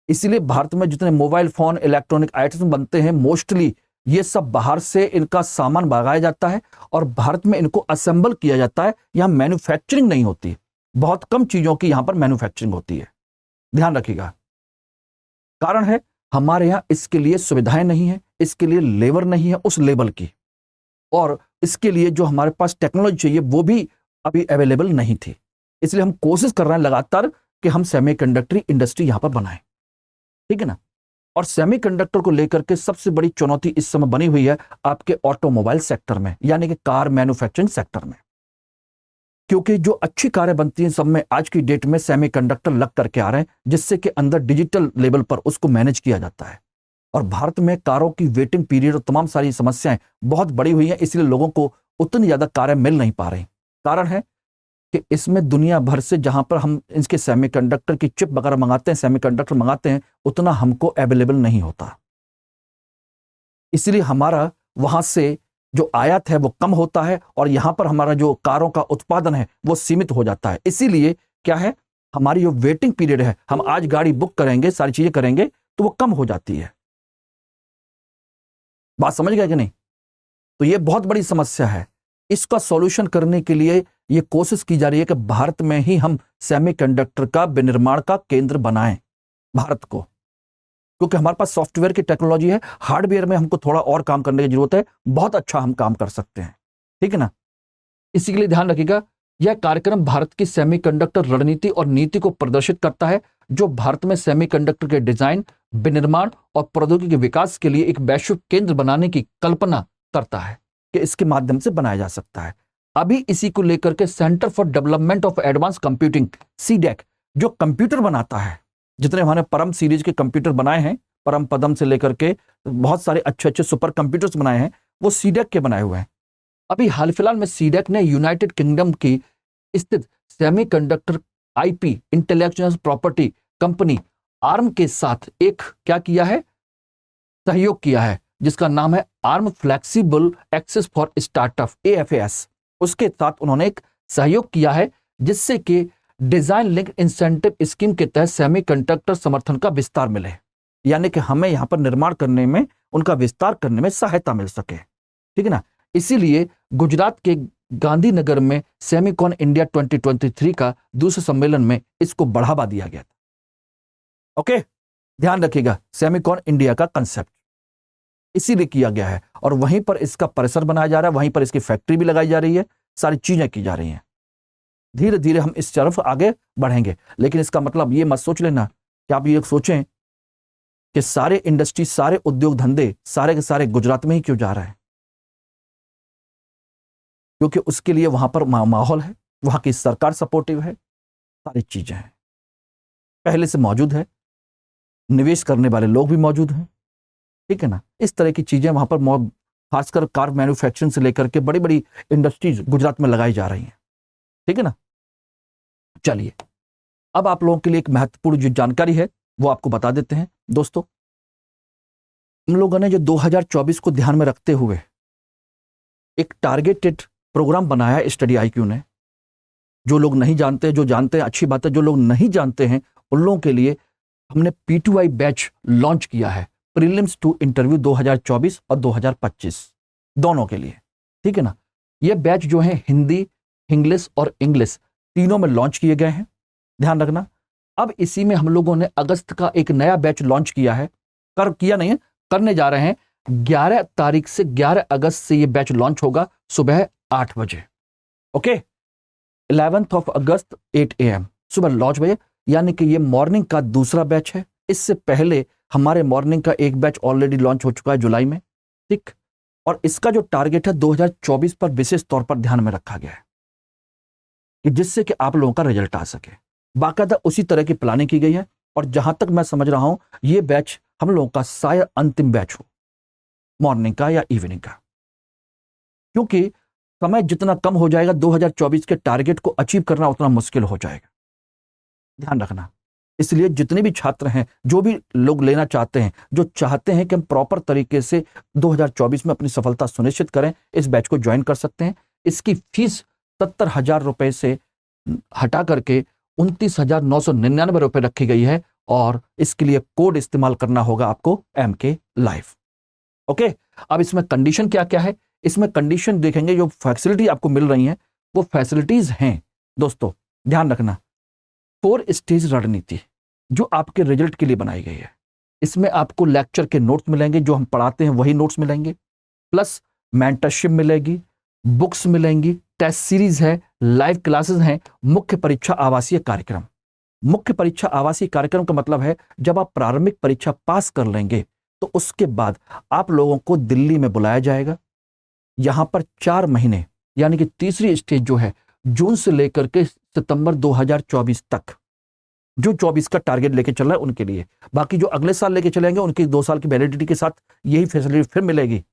इसीलिए भारत में जितने मोबाइल फोन, इलेक्ट्रॉनिक आइटम्स बनते हैं, मोस्टली ये सब बाहर से इनका सामान मंगाया जाता है और भारत में इनको असेंबल किया जाता है। यहां मैन्युफैक्चरिंग नहीं होती, बहुत कम चीजों की यहां पर मैन्युफैक्चरिंग होती है। ध्यान रखिएगा, कारण है हमारे यहां इसके लिए सुविधाएं नहीं है, इसके लिए लेबर नहीं है उस लेवल की, और इसके लिए जो हमारे पास टेक्नोलॉजी चाहिए वो भी अभी अवेलेबल नहीं थी। इसलिए हम कोशिश कर रहे हैं लगातार कि हम सेमीकंडक्टर इंडस्ट्री यहां पर बनाएं। ठीक है ना, और सेमीकंडक्टर को लेकर के सबसे बड़ी चुनौती इस समय बनी हुई है आपके ऑटोमोबाइल सेक्टर में, यानी कि कार मैन्युफैक्चरिंग सेक्टर में, क्योंकि जो अच्छी कारें बनती हैं सब में आज की डेट में सेमीकंडक्टर लग करके आ रहे हैं, जिससे कि अंदर डिजिटल लेवल पर उसको मैनेज किया जाता है। और भारत में कारों की वेटिंग पीरियड और तमाम सारी समस्याएं बहुत बड़ी हुई हैं, इसलिए लोगों को उतनी ज्यादा कारें मिल नहीं पा रही। कारण है कि इसमें दुनिया भर से जहां पर हम इसके सेमीकंडक्टर की चिप वगैरह मंगाते हैं, सेमीकंडक्टर मंगाते हैं, उतना हमको अवेलेबल नहीं होता। इसलिए हमारा वहां से जो आयात है वो कम होता है और यहां पर हमारा जो कारों का उत्पादन है वो सीमित हो जाता है। इसीलिए क्या है, हमारी जो वेटिंग पीरियड है, हम आज गाड़ी बुक करेंगे, सारी चीजें करेंगे तो वो कम हो जाती है। बात समझ गए कि नहीं? तो ये बहुत बड़ी समस्या है। इसका सॉल्यूशन करने के लिए ये कोशिश की जा रही है कि भारत में ही हम सेमीकंडक्टर का विनिर्माण का केंद्र बनाएं भारत को, क्योंकि हमारे पास सॉफ्टवेयर की टेक्नोलॉजी है, हार्डवेयर में हमको थोड़ा और काम करने की जरूरत है, बहुत अच्छा हम काम कर सकते हैं। ठीक है ना, इसी के लिए ध्यान रखिएगा, यह कार्यक्रम भारत की सेमीकंडक्टर रणनीति और नीति को प्रदर्शित करता है, जो भारत में सेमीकंडक्टर के डिजाइन, विनिर्माण और प्रौद्योगिकी के विकास के लिए एक वैश्विक केंद्र बनाने की कल्पना करता है कि इसके माध्यम से बनाया जा सकता है। अभी इसी को लेकर के centre for development of advance computing, CDAC, जो कंप्यूटर बनाता है, जितने हमारे परम सीरीज के कंप्यूटर बनाए हैं, परम पदम से लेकर के बहुत सारे अच्छे अच्छे सुपर कंप्यूटर्स बनाए हैं, वो सीडेक के बनाए हुए हैं। अभी हाल फिलहाल में सीडेक ने यूनाइटेड किंगडम की स्थित semiconductor IP, intellectual property company arm के साथ एक क्या किया है, सहयोग किया है, जिसका नाम है arm flexible access for startup, AFAS। उसके साथ उन्होंने एक सहयोग किया है, जिससे कि डिजाइन लिंक इंसेंटिव स्कीम के तहत सेमीकंडक्टर समर्थन का विस्तार मिले, यानी कि हमें यहां पर निर्माण करने में, उनका विस्तार करने में सहायता मिल सके। ठीक है ना, इसीलिए गुजरात के गांधीनगर में सेमिकॉन इंडिया 2023 का दूसरे सम्मेलन में इसको बढ़ावा दिया गया था। ओके, ध्यान रखिएगा, सेमिकॉन इंडिया का कंसेप्ट इसीलिए किया गया है, और वहीं पर इसका परिसर बनाया जा रहा है, वहीं पर इसकी फैक्ट्री भी लगाई जा रही है, सारी चीजें की जा रही हैं। धीरे धीरे हम इस तरफ आगे बढ़ेंगे, लेकिन इसका मतलब ये मत सोच लेना कि आप ये सोचें कि सारे इंडस्ट्री, सारे उद्योग धंधे सारे के सारे गुजरात में ही क्यों जा रहे हैं, क्योंकि उसके लिए वहां पर माहौल है, वहां की सरकार सपोर्टिव है, सारी चीजें हैं, पहले से मौजूद है। निवेश करने वाले लोग भी मौजूद हैं, ठीक है ना। इस तरह की चीजें वहां पर खासकर कार मैन्युफैक्चरिंग से लेकर के बड़ी बड़ी इंडस्ट्रीज गुजरात में लगाई जा रही हैं, ठीक है ना। चलिए, अब आप लोगों के लिए एक महत्वपूर्ण जो जानकारी है वो आपको बता देते हैं दोस्तों। हम लोगों ने जो 2024 को ध्यान में रखते हुए एक टारगेटेड प्रोग्राम बनाया है स्टडी आईक्यू ने। जो लोग नहीं जानते, जो जानते हैं अच्छी बात है, जो लोग नहीं जानते हैं उन लोगों के लिए हमने P2I बैच लॉन्च किया है, प्रीलिम्स टू इंटरव्यू 2024 और 2025 दोनों के लिए, ठीक है ना। ये बैच जो है हिंदी, इंग्लिश और इंग्लिश तीनों में लॉन्च किए गए हैं, ध्यान रखना। अब इसी में हम लोगों ने अगस्त का एक नया बैच लॉन्च किया है, करने जा रहे हैं। 11 तारीख से 11 अगस्त से ये बैच लॉन्च होगा सुबह 8 बजे, ओके। 11 अगस्त 8 AM सुबह लॉन्च बजे, यानी कि ये मॉर्निंग का दूसरा बैच है। इससे पहले हमारे मॉर्निंग का एक बैच ऑलरेडी लॉन्च हो चुका है जुलाई में, ठीक। और इसका जो टारगेट है 2024 पर विशेष तौर पर ध्यान में रखा गया है कि जिससे कि आप लोगों का रिजल्ट आ सके। बाकायदा उसी तरह की प्लानिंग की गई है और जहां तक मैं समझ रहा हूं ये बैच हम लोगों का शायद अंतिम बैच हो, मॉर्निंग का या इवनिंग का, क्योंकि समय जितना कम हो जाएगा 2024 के टारगेट को अचीव करना उतना मुश्किल हो जाएगा, ध्यान रखना। इसलिए जितने भी छात्र हैं, जो भी लोग लेना चाहते हैं, जो चाहते हैं कि हम प्रॉपर तरीके से 2024 में अपनी सफलता सुनिश्चित करें, इस बैच को ज्वाइन कर सकते हैं। इसकी फीस 70,000 रुपए से हटा करके 29,999 रुपए रखी गई है और इसके लिए कोड इस्तेमाल करना होगा आपको MK Live, ओके। अब इसमें कंडीशन क्या क्या है, इसमें कंडीशन देखेंगे। जो फैसिलिटी आपको मिल रही है वो फैसिलिटीज हैं दोस्तों, ध्यान रखना। 4 स्टेज रणनीति जो आपके रिजल्ट के लिए बनाई गई है। इसमें आपको लेक्चर के नोट्स मिलेंगे, जो हम पढ़ाते हैं वही नोट्स मिलेंगे, प्लस मेंटरशिप मिलेगी, बुक्स मिलेंगी, टेस्ट सीरीज है, लाइव क्लासेस हैं, मुख्य परीक्षा आवासीय कार्यक्रम। मुख्य परीक्षा आवासीय कार्यक्रम का मतलब है जब आप प्रारंभिक परीक्षा पास कर लेंगे तो उसके बाद आप लोगों को दिल्ली में बुलाया जाएगा। यहां पर 4 महीने, यानी कि तीसरी स्टेज जो है जून से लेकर के सितंबर 2024 तक, जो 24 का टारगेट लेके चल रहा है उनके लिए। बाकी जो अगले साल लेके चलेंगे उनकी 2 साल की वैलिडिटी के साथ यही फैसिलिटी फिर मिलेगी।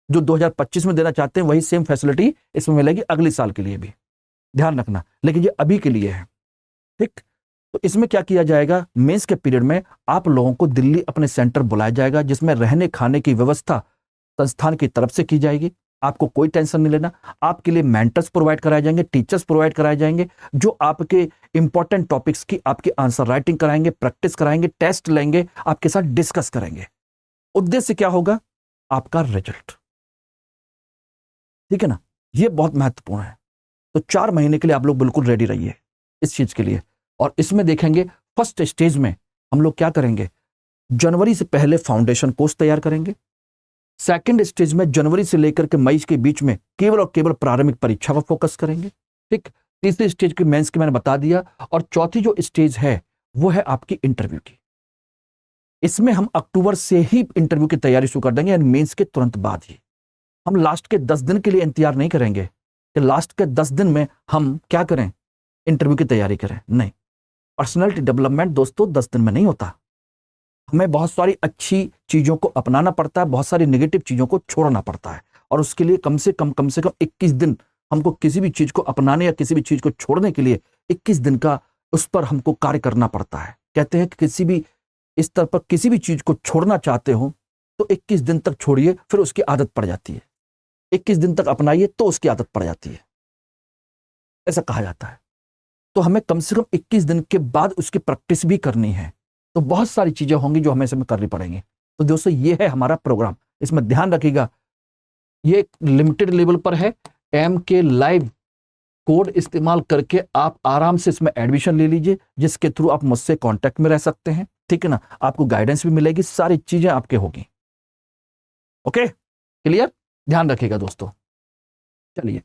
जो 2025 में देना चाहते हैं वही सेम फैसिलिटी इसमें मिलेगी अगले साल के लिए भी, ध्यान रखना। लेकिन ये अभी के लिए है, ठीक। तो इसमें क्या किया जाएगा, मेंस के पीरियड में आप लोगों को दिल्ली अपने सेंटर बुलाया जाएगा, जिसमें रहने खाने की व्यवस्था संस्थान की तरफ से की जाएगी। आपको कोई टेंशन नहीं लेना। आपके लिए मेंटर्स प्रोवाइड कराए जाएंगे, टीचर्स प्रोवाइड कराए जाएंगे, जो आपके इंपॉर्टेंट टॉपिक्स की आपकी आंसर राइटिंग कराएंगे, प्रैक्टिस कराएंगे, टेस्ट लेंगे, आपके साथ डिस्कस करेंगे। उद्देश्य क्या होगा, आपका रिजल्ट, ठीक है ना। ये बहुत महत्वपूर्ण है। तो 4 महीने के लिए आप लोग बिल्कुल रेडी रहिए इस चीज के लिए। और इसमें देखेंगे फर्स्ट स्टेज में हम लोग क्या करेंगे, जनवरी से पहले फाउंडेशन कोर्स तैयार करेंगे। सेकंड स्टेज में जनवरी से लेकर के मई के बीच में केवल और केवल प्रारंभिक परीक्षा पर फोकस करेंगे, ठीक। तीसरी स्टेज की मेंस की मैंने बता दिया। और चौथी जो स्टेज है वो है आपकी इंटरव्यू की। इसमें हम अक्टूबर से ही इंटरव्यू की तैयारी शुरू कर देंगे, यानी मेंस के तुरंत बाद ही। हम लास्ट के 10 दिन के लिए इंतजार नहीं करेंगे कि लास्ट के 10 दिन में हम क्या करें, इंटरव्यू की तैयारी करें, नहीं। पर्सनैलिटी डेवलपमेंट दोस्तों 10 दिन में नहीं होता। हमें बहुत सारी अच्छी चीजों को अपनाना पड़ता है, बहुत सारी नेगेटिव चीजों को छोड़ना पड़ता है। और उसके लिए कम से कम 21 दिन हमको किसी भी चीज को अपनाने या किसी भी चीज को छोड़ने के लिए 21 दिन का उस पर हमको कार्य करना पड़ता है। कहते हैं कि किसी भी स्तर पर किसी भी चीज को छोड़ना चाहते हो तो 21 दिन तक छोड़िए, फिर उसकी आदत पड़ जाती है। 21 दिन तक अपनाइए तो उसकी आदत पड़ जाती है, ऐसा कहा जाता है। तो हमें कम से कम 21 दिन के बाद उसकी प्रैक्टिस भी करनी है। तो बहुत सारी चीजें होंगी जो हमें इसमें करनी पड़ेंगी। तो दोस्तों ये है हमारा प्रोग्राम, इसमें ध्यान रखिएगा ये लिमिटेड लेवल पर है। MK Live कोड इस्तेमाल करके आप आराम से इसमें एडमिशन ले लीजिए, जिसके थ्रू आप मुझसे कांटेक्ट में रह सकते हैं, ठीक है ना। आपको गाइडेंस भी मिलेगी, सारी चीजें आपके होगी, ओके, क्लियर। ध्यान रखिएगा दोस्तों। चलिए,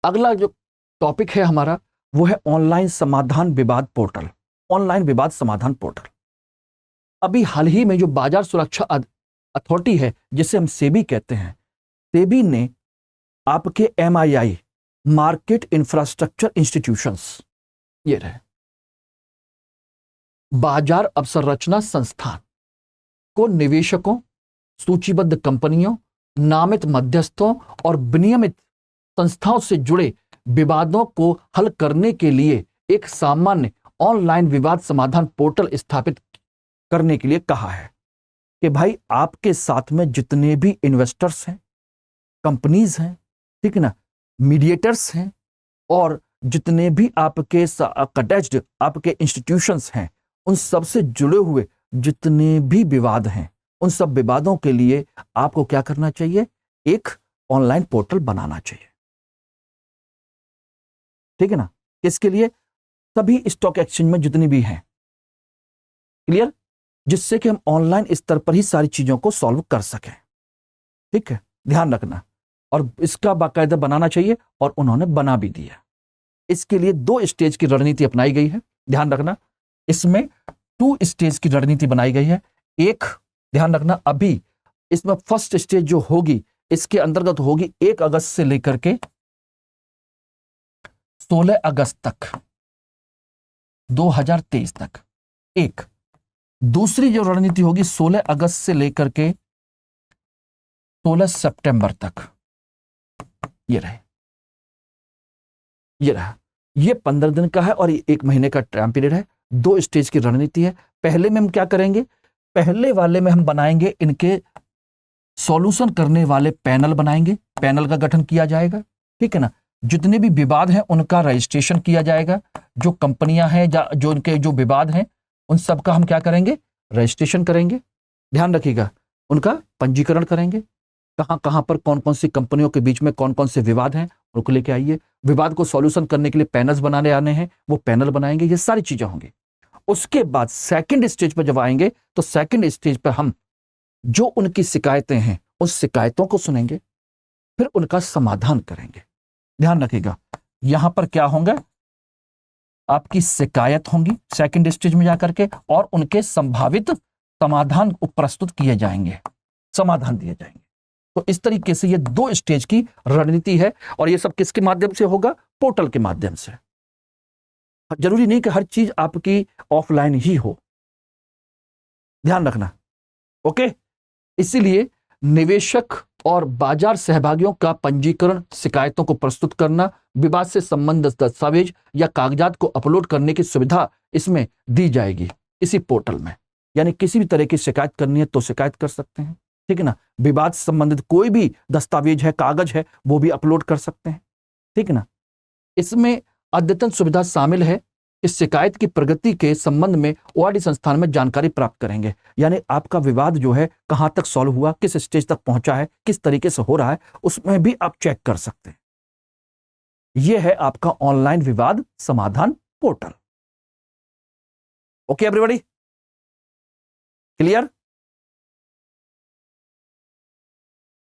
अगला जो टॉपिक है हमारा वो है ऑनलाइन समाधान विवाद पोर्टल। ऑनलाइन विवाद समाधान पोर्टल अभी हाल ही में जो बाजार सुरक्षा अथॉरिटी है, जिसे हम सेबी कहते हैं, सेबी ने आपके MII मार्केट इंफ्रास्ट्रक्चर इंस्टीट्यूशंस, ये रहे, बाजार अवसंरचना संस्थान को निवेशकों, सूचीबद्ध कंपनियों, नामित मध्यस्थों और विनियमित संस्थाओं से जुड़े विवादों को हल करने के लिए एक सामान्य ऑनलाइन विवाद समाधान पोर्टल स्थापित करने के लिए कहा है कि भाई आपके साथ में जितने भी इन्वेस्टर्स हैं, कंपनीज हैं, ठीक है ना, मीडिएटर्स हैं और जितने भी आपके अटैच्ड आपके इंस्टीट्यूशंस हैं, उन सब से जुड़े हुए जितने भी विवाद हैं, उन सब विवादों के लिए आपको क्या करना चाहिए? एक ऑनलाइन पोर्टल बनाना चाहिए, ठीक है ना। किसके लिए? सभी स्टॉक एक्सचेंज में जितनी भी हैं, क्लियर, जिससे कि हम ऑनलाइन स्तर पर ही सारी चीजों को सॉल्व कर सकें, ठीक है, ध्यान रखना। और इसका बाकायदा बनाना चाहिए और उन्होंने बना भी दिया। इसके लिए 2 स्टेज की रणनीति अपनाई गई है, ध्यान रखना। इसमें 2 स्टेज की रणनीति बनाई गई है। एक, ध्यान रखना, अभी इसमें फर्स्ट स्टेज जो होगी इसके अंतर्गत होगी 1 अगस्त से लेकर के 16 अगस्त तक 2023 तक एक। दूसरी जो रणनीति होगी 16 अगस्त से लेकर के 16 सितंबर तक। ये रहा, ये 15 दिन का है और ये 1 महीने का टाइम पीरियड है। 2 स्टेज की रणनीति है। पहले में हम क्या करेंगे? पहले वाले में हम बनाएंगे इनके सॉल्यूशन करने वाले पैनल बनाएंगे, पैनल का गठन किया जाएगा, ठीक है ना। जितने भी विवाद हैं उनका रजिस्ट्रेशन किया जाएगा। जो कंपनियां हैं जो उनके जो विवाद हैं उन सब का हम क्या करेंगे? रजिस्ट्रेशन करेंगे। ध्यान रखिएगा, उनका पंजीकरण करेंगे। कहां कहां पर कौन कौन सी कंपनियों के बीच में कौन कौन से विवाद हैं उनको लेके आइए। विवाद को सॉल्यूशन करने के लिए पैनल्स बनाने आने हैं, वो पैनल बनाएंगे। ये सारी चीजें होंगी। उसके बाद सेकंड स्टेज पर जब आएंगे तो सेकंड स्टेज पर हम जो उनकी शिकायतें हैं उन शिकायतों को सुनेंगे, फिर उनका समाधान करेंगे। ध्यान रखिएगा, यहां पर क्या होंगे? आपकी शिकायत होंगी सेकंड स्टेज में जाकर के और उनके संभावित समाधान प्रस्तुत किए जाएंगे, समाधान दिए जाएंगे। तो इस तरीके से ये 2 स्टेज की रणनीति है और ये सब किसके माध्यम से होगा? पोर्टल के माध्यम से। जरूरी नहीं कि हर चीज आपकी ऑफलाइन ही हो, ध्यान रखना, ओके। इसीलिए निवेशक और बाजार सहभागियों का पंजीकरण, शिकायतों को प्रस्तुत करना, विवाद से संबंधित दस्तावेज या कागजात को अपलोड करने की सुविधा इसमें दी जाएगी इसी पोर्टल में। यानी किसी भी तरह की शिकायत करनी है तो शिकायत कर सकते हैं, ठीक है ना। विवाद से संबंधित कोई भी दस्तावेज है, कागज है, वो भी अपलोड कर सकते हैं, ठीक है ना। इसमें अद्यतन सुविधा शामिल है। इस शिकायत की प्रगति के संबंध में ओआरडी संस्थान में जानकारी प्राप्त करेंगे। यानी आपका विवाद जो है कहां तक सॉल्व हुआ, किस स्टेज तक पहुंचा है, किस तरीके से हो रहा है, उसमें भी आप चेक कर सकते हैं। यह है आपका ऑनलाइन विवाद समाधान पोर्टल। Okay everybody, clear?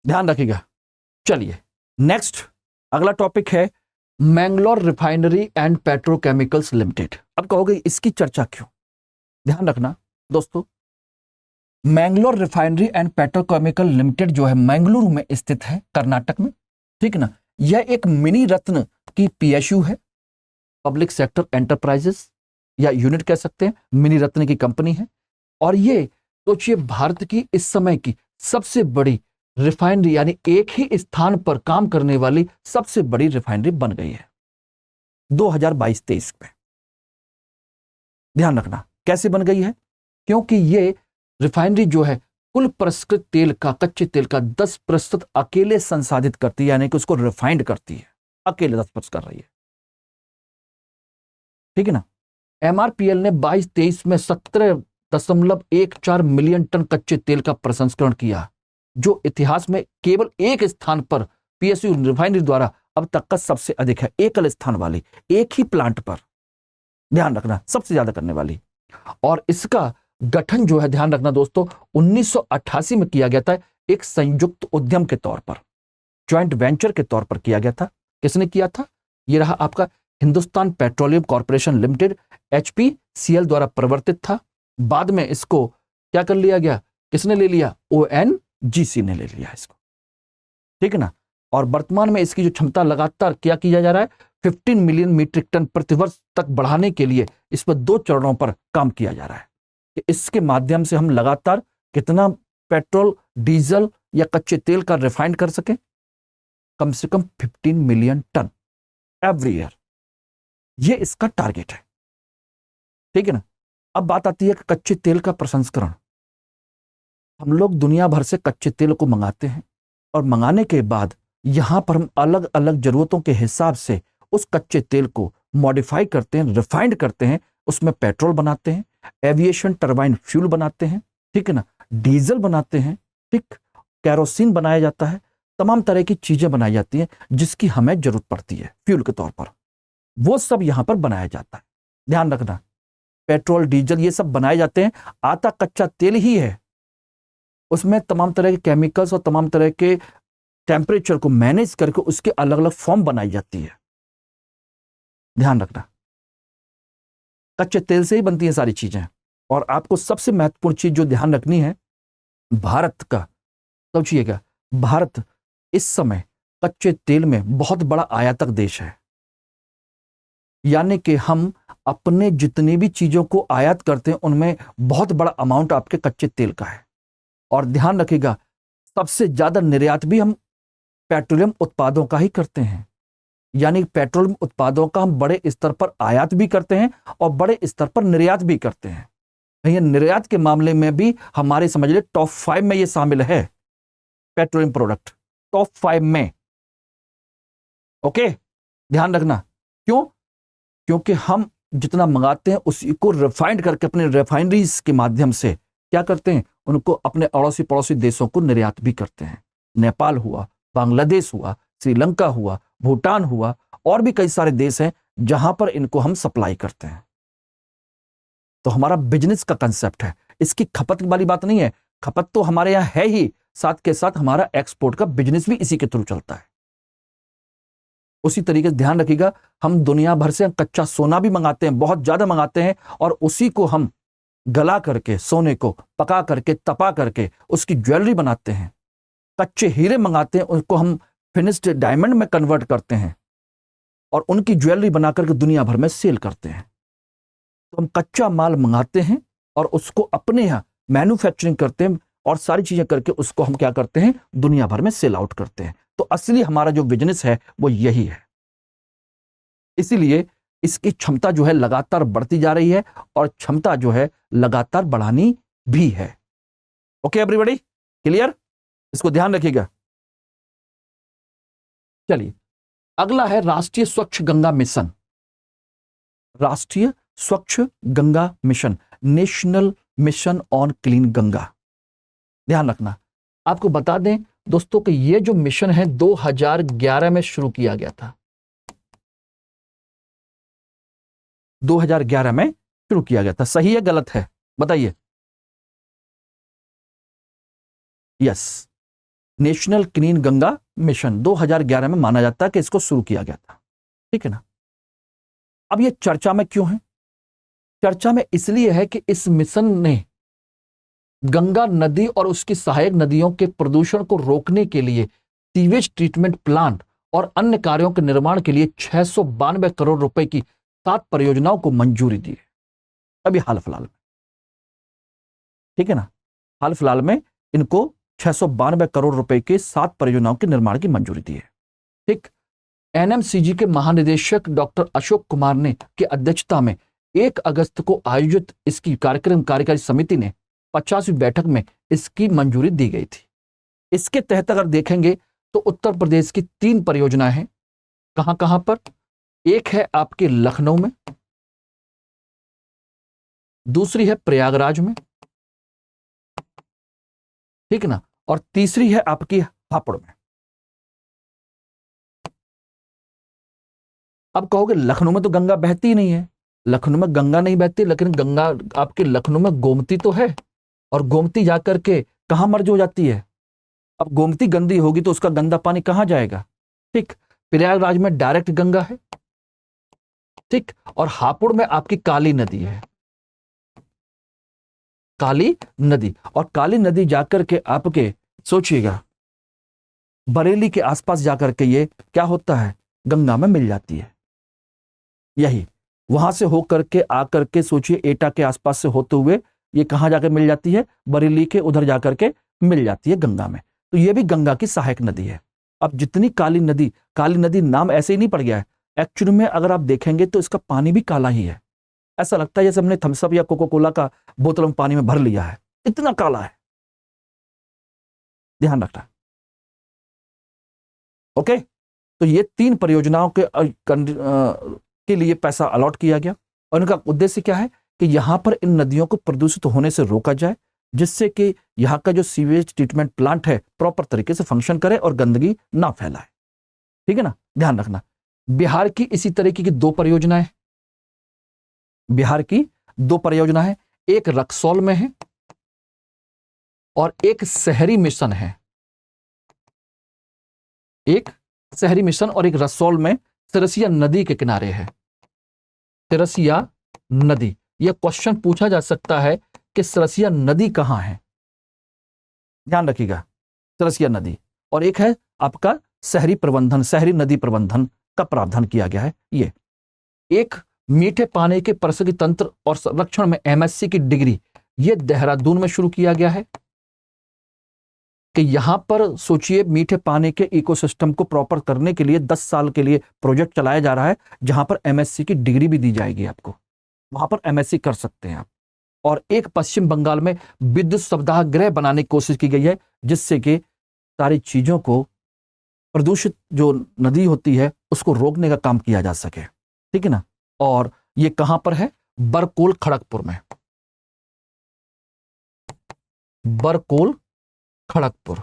ध्यान रखिएगा। चलिए नेक्स्ट, अगला टॉपिक है Mangalore refinery and petrochemicals limited. अब कहोगे इसकी चर्चा क्यों? ध्यान रखना दोस्तों, Mangalore refinery and petrochemical limited जो है मैंगलुरु में स्थित है, कर्नाटक में, ठीक है ना। यह एक मिनी रत्न की पीएसयू है, पब्लिक सेक्टर एंटरप्राइजेस या यूनिट कह सकते हैं, मिनी रत्न की कंपनी है। और ये सोचिए भारत की इस समय की सबसे बड़ी रिफाइनरी, यानी एक ही स्थान पर काम करने वाली सबसे बड़ी रिफाइनरी बन गई है 2022-23 में। ध्यान रखना कैसे बन गई है, क्योंकि ये रिफाइनरी जो है कुल प्रसंस्कृत तेल का, कच्चे तेल का 10% अकेले संसाधित करती है, यानी कि उसको रिफाइंड करती है, अकेले 10% कर रही है, ठीक है ना। एमआरपीएल ने 22-23 में 17.14 मिलियन टन कच्चे तेल का प्रसंस्करण किया, जो इतिहास में केवल एक स्थान पर पीएसयू रिफाइनरी द्वारा अब तक का सबसे अधिक है। एकल स्थान वाली, एक ही प्लांट पर, ध्यान रखना, सबसे ज्यादा करने वाली। और इसका गठन जो है, ध्यान रखना दोस्तों, 1988 में किया गया था, एक संयुक्त उद्यम के तौर पर, ज्वाइंट वेंचर के तौर पर किया गया था। किसने किया था? यह रहा आपका Hindustan petroleum corporation limited, HPCL द्वारा प्रवर्तित था। बाद में इसको क्या कर लिया गया? किसने ले लिया? ONGC ने ले लिया इसको, ठीक है ना। और वर्तमान में इसकी जो क्षमता लगातार क्या किया जा रहा है, 15 मिलियन मीट्रिक टन प्रतिवर्ष तक बढ़ाने के लिए इस पर 2 चरणों पर काम किया जा रहा है कि इसके माध्यम से हम लगातार कितना पेट्रोल, डीजल या कच्चे तेल का रिफाइंड कर सकें, कम से कम 15 मिलियन टन एवरी ईयर। ये इसका टारगेट है, ठीक है ना। अब बात आती है कि कच्चे तेल का प्रसंस्करण। हम लोग दुनिया भर से कच्चे तेल को मंगाते हैं और मंगाने के बाद यहां पर हम अलग अलग जरूरतों के हिसाब से उस कच्चे तेल को मॉडिफाई करते हैं, रिफाइंड करते हैं, उसमें पेट्रोल बनाते हैं, एविएशन टरबाइन फ्यूल बनाते हैं, ठीक है ना, डीजल बनाते हैं, ठीक, कैरोसिन बनाया जाता है, तमाम तरह की चीजें बनाई जाती हैं जिसकी हमें जरूरत पड़ती है फ्यूल के तौर पर, वो सब यहां पर बनाया जाता है। ध्यान रखना, पेट्रोल, डीजल ये सब बनाए जाते हैं, आता कच्चा तेल ही है, उसमें तमाम तरह के केमिकल्स और तमाम तरह के टेम्परेचर को मैनेज करके उसके अलग अलग फॉर्म बनाई जाती है। ध्यान रखना, कच्चे तेल से ही बनती हैं सारी चीजें। और आपको सबसे महत्वपूर्ण चीज जो ध्यान रखनी है, भारत का, सोचिएगा, भारत इस समय कच्चे तेल में बहुत बड़ा आयातक देश है। यानी कि हम अपने जितनी भी चीजों को आयात करते हैं उनमें बहुत बड़ा अमाउंट आपके कच्चे तेल का है। और ध्यान रखिएगा, सबसे ज्यादा निर्यात भी हम पेट्रोलियम उत्पादों का ही करते हैं। यानी पेट्रोलियम उत्पादों का हम बड़े स्तर पर आयात भी करते हैं और बड़े स्तर पर निर्यात भी करते हैं। ये निर्यात के मामले में भी हमारे, समझ लीजिए, टॉप 5 में ये शामिल है, पेट्रोलियम प्रोडक्ट टॉप 5 में। ओके, ध्यान रखना। क्यों? क्योंकि हम जितना मंगाते हैं उसी को रिफाइंड करके अपने रिफाइनरीज के माध्यम से क्या करते हैं, उनको अपने अड़ोसी पड़ोसी देशों को निर्यात भी करते हैं। नेपाल हुआ, बांग्लादेश हुआ, श्रीलंका हुआ, भूटान हुआ, और भी कई सारे देश हैं जहां पर इनको हम सप्लाई करते हैं। तो हमारा बिजनेस का कंसेप्ट है, इसकी खपत वाली बात नहीं है। खपत तो हमारे यहां है ही, साथ के साथ हमारा एक्सपोर्ट का बिजनेस भी इसी के थ्रू चलता है। उसी तरीके से ध्यान रखिएगा, हम दुनिया भर से कच्चा सोना भी मंगाते हैं, बहुत ज्यादा मंगाते हैं, और उसी को हम गला करके, सोने को पका करके, तपा करके उसकी ज्वेलरी बनाते हैं। कच्चे हीरे मंगाते हैं, उनको हम फिनिश्ड डायमंड में कन्वर्ट करते हैं और उनकी ज्वेलरी बना करके दुनिया भर में सेल करते हैं। तो हम कच्चा माल मंगाते हैं और उसको अपने यहाँ मैन्युफैक्चरिंग करते हैं और सारी चीजें करके उसको हम क्या करते हैं, दुनिया भर में सेल आउट करते हैं। तो असली हमारा जो बिजनेस है वो यही है। इसीलिए इसकी क्षमता जो है लगातार बढ़ती जा रही है और क्षमता जो है लगातार बढ़ानी भी है। Okay everybody, clear? इसको ध्यान रखिएगा। चलिए, अगला है राष्ट्रीय स्वच्छ गंगा मिशन। राष्ट्रीय स्वच्छ Ganga mission, national mission on clean Ganga. ध्यान रखना, आपको बता दें दोस्तों कि यह जो मिशन है 2011 में शुरू किया गया था। 2011 में शुरू किया गया था। सही है गलत है बताइए? Yes, national clean Ganga mission 2011 में माना जाता है कि इसको शुरू किया गया था, ठीक है ना। अब ये चर्चा में क्यों है? चर्चा में इसलिए है कि इस मिशन ने गंगा नदी और उसकी सहायक नदियों के प्रदूषण को रोकने के लिए सीवेज ट्रीटमेंट प्लांट और अन्य कार्यों के निर्माण के लिए 692 करोड़ रुपए की 7 परियोजनाओं को मंजूरी दी है। अभी हाल फिलहाल में, ठीक है ना, हाल फिलहाल में इनको 692 करोड़ रुपए के 7 परियोजनाओं के निर्माण की मंजूरी दी है। ठीक, एनएमसीजी के महानिदेशक डॉक्टर अशोक कुमार ने की अध्यक्षता में 1 अगस्त को आयोजित इसकी कार्यक्रम कार्यकारी समिति ने 50वीं बैठक में इसकी मंजूरी दी गई थी। इसके तहत अगर देखेंगे तो उत्तर प्रदेश की 3 परियोजनाएं हैं। कहां कहां पर? एक है आपके लखनऊ में, दूसरी है प्रयागराज में, ठीक है ना, और तीसरी है आपकी हापुड़ में। अब कहोगे लखनऊ में तो गंगा बहती ही नहीं है। लखनऊ में गंगा नहीं बहती, लेकिन गंगा आपके लखनऊ में गोमती तो है, और गोमती जाकर के कहां मर्ज हो जाती है। अब गोमती गंदी होगी तो उसका गंदा पानी कहां जाएगा? ठीक, प्रयागराज में डायरेक्ट गंगा है, ठीक, और हापुड़ में आपकी काली नदी है, काली नदी। और काली नदी जाकर के आपके, सोचिएगा, बरेली के आसपास जाकर के ये क्या होता है, गंगा में मिल जाती है। यही वहां से होकर के आकर के सोचिए एटा के आसपास से होते हुए ये कहां जाकर मिल जाती है, बरेली के उधर जाकर के मिल जाती है गंगा में। तो ये भी गंगा की सहायक नदी है। अब जितनी काली नदी नाम ऐसे ही नहीं पड़ गया है, एक्चुअली में अगर आप देखेंगे तो इसका पानी भी काला ही है। ऐसा लगता है जैसे हमने थम्सअप या कोका कोला का बोतल में पानी में भर लिया है, इतना काला है। ध्यान रखना। ओके, तो ये 3 परियोजनाओं के लिए पैसा अलॉट किया गया और इनका उद्देश्य क्या है कि यहां पर इन नदियों को प्रदूषित होने से रोका जाए, जिससे कि यहां का जो सीवेज ट्रीटमेंट प्लांट है प्रॉपर तरीके से फंक्शन करे और गंदगी ना फैलाए। ठीक है ना, ध्यान रखना। बिहार की इसी तरीके की 2 परियोजनाएं, बिहार की 2 परियोजनाएं, एक रक्सौल में है और एक शहरी मिशन है। एक शहरी मिशन और एक रक्सौल में तिरसिया नदी के किनारे है। तिरसिया नदी, यह क्वेश्चन पूछा जा सकता है कि तिरसिया नदी कहां है, ध्यान रखिएगा, तिरसिया नदी। और एक है आपका शहरी प्रबंधन, शहरी नदी प्रबंधन का प्रावधान किया गया है। ये एक मीठे पानी के पारिस्थितिकी तंत्र और संरक्षण में एमएससी की डिग्री, ये देहरादून में शुरू किया गया है कि यहां पर सोचिए मीठे पानी के इकोसिस्टम को प्रॉपर करने के लिए 10 साल के लिए प्रोजेक्ट चलाया जा रहा है, जहां पर एमएससी की डिग्री भी दी जाएगी आपको, वहां पर एमएससी कर सकते हैं आप। और एक पश्चिम बंगाल में विद्युत सप्ताहगृह बनाने की कोशिश की गई है, जिससे कि सारी चीजों को, प्रदूषित जो नदी होती है उसको रोकने का काम किया जा सके। ठीक है ना। और ये कहां पर है, बरकोल खड़गपुर में, बरकोल खड़गपुर,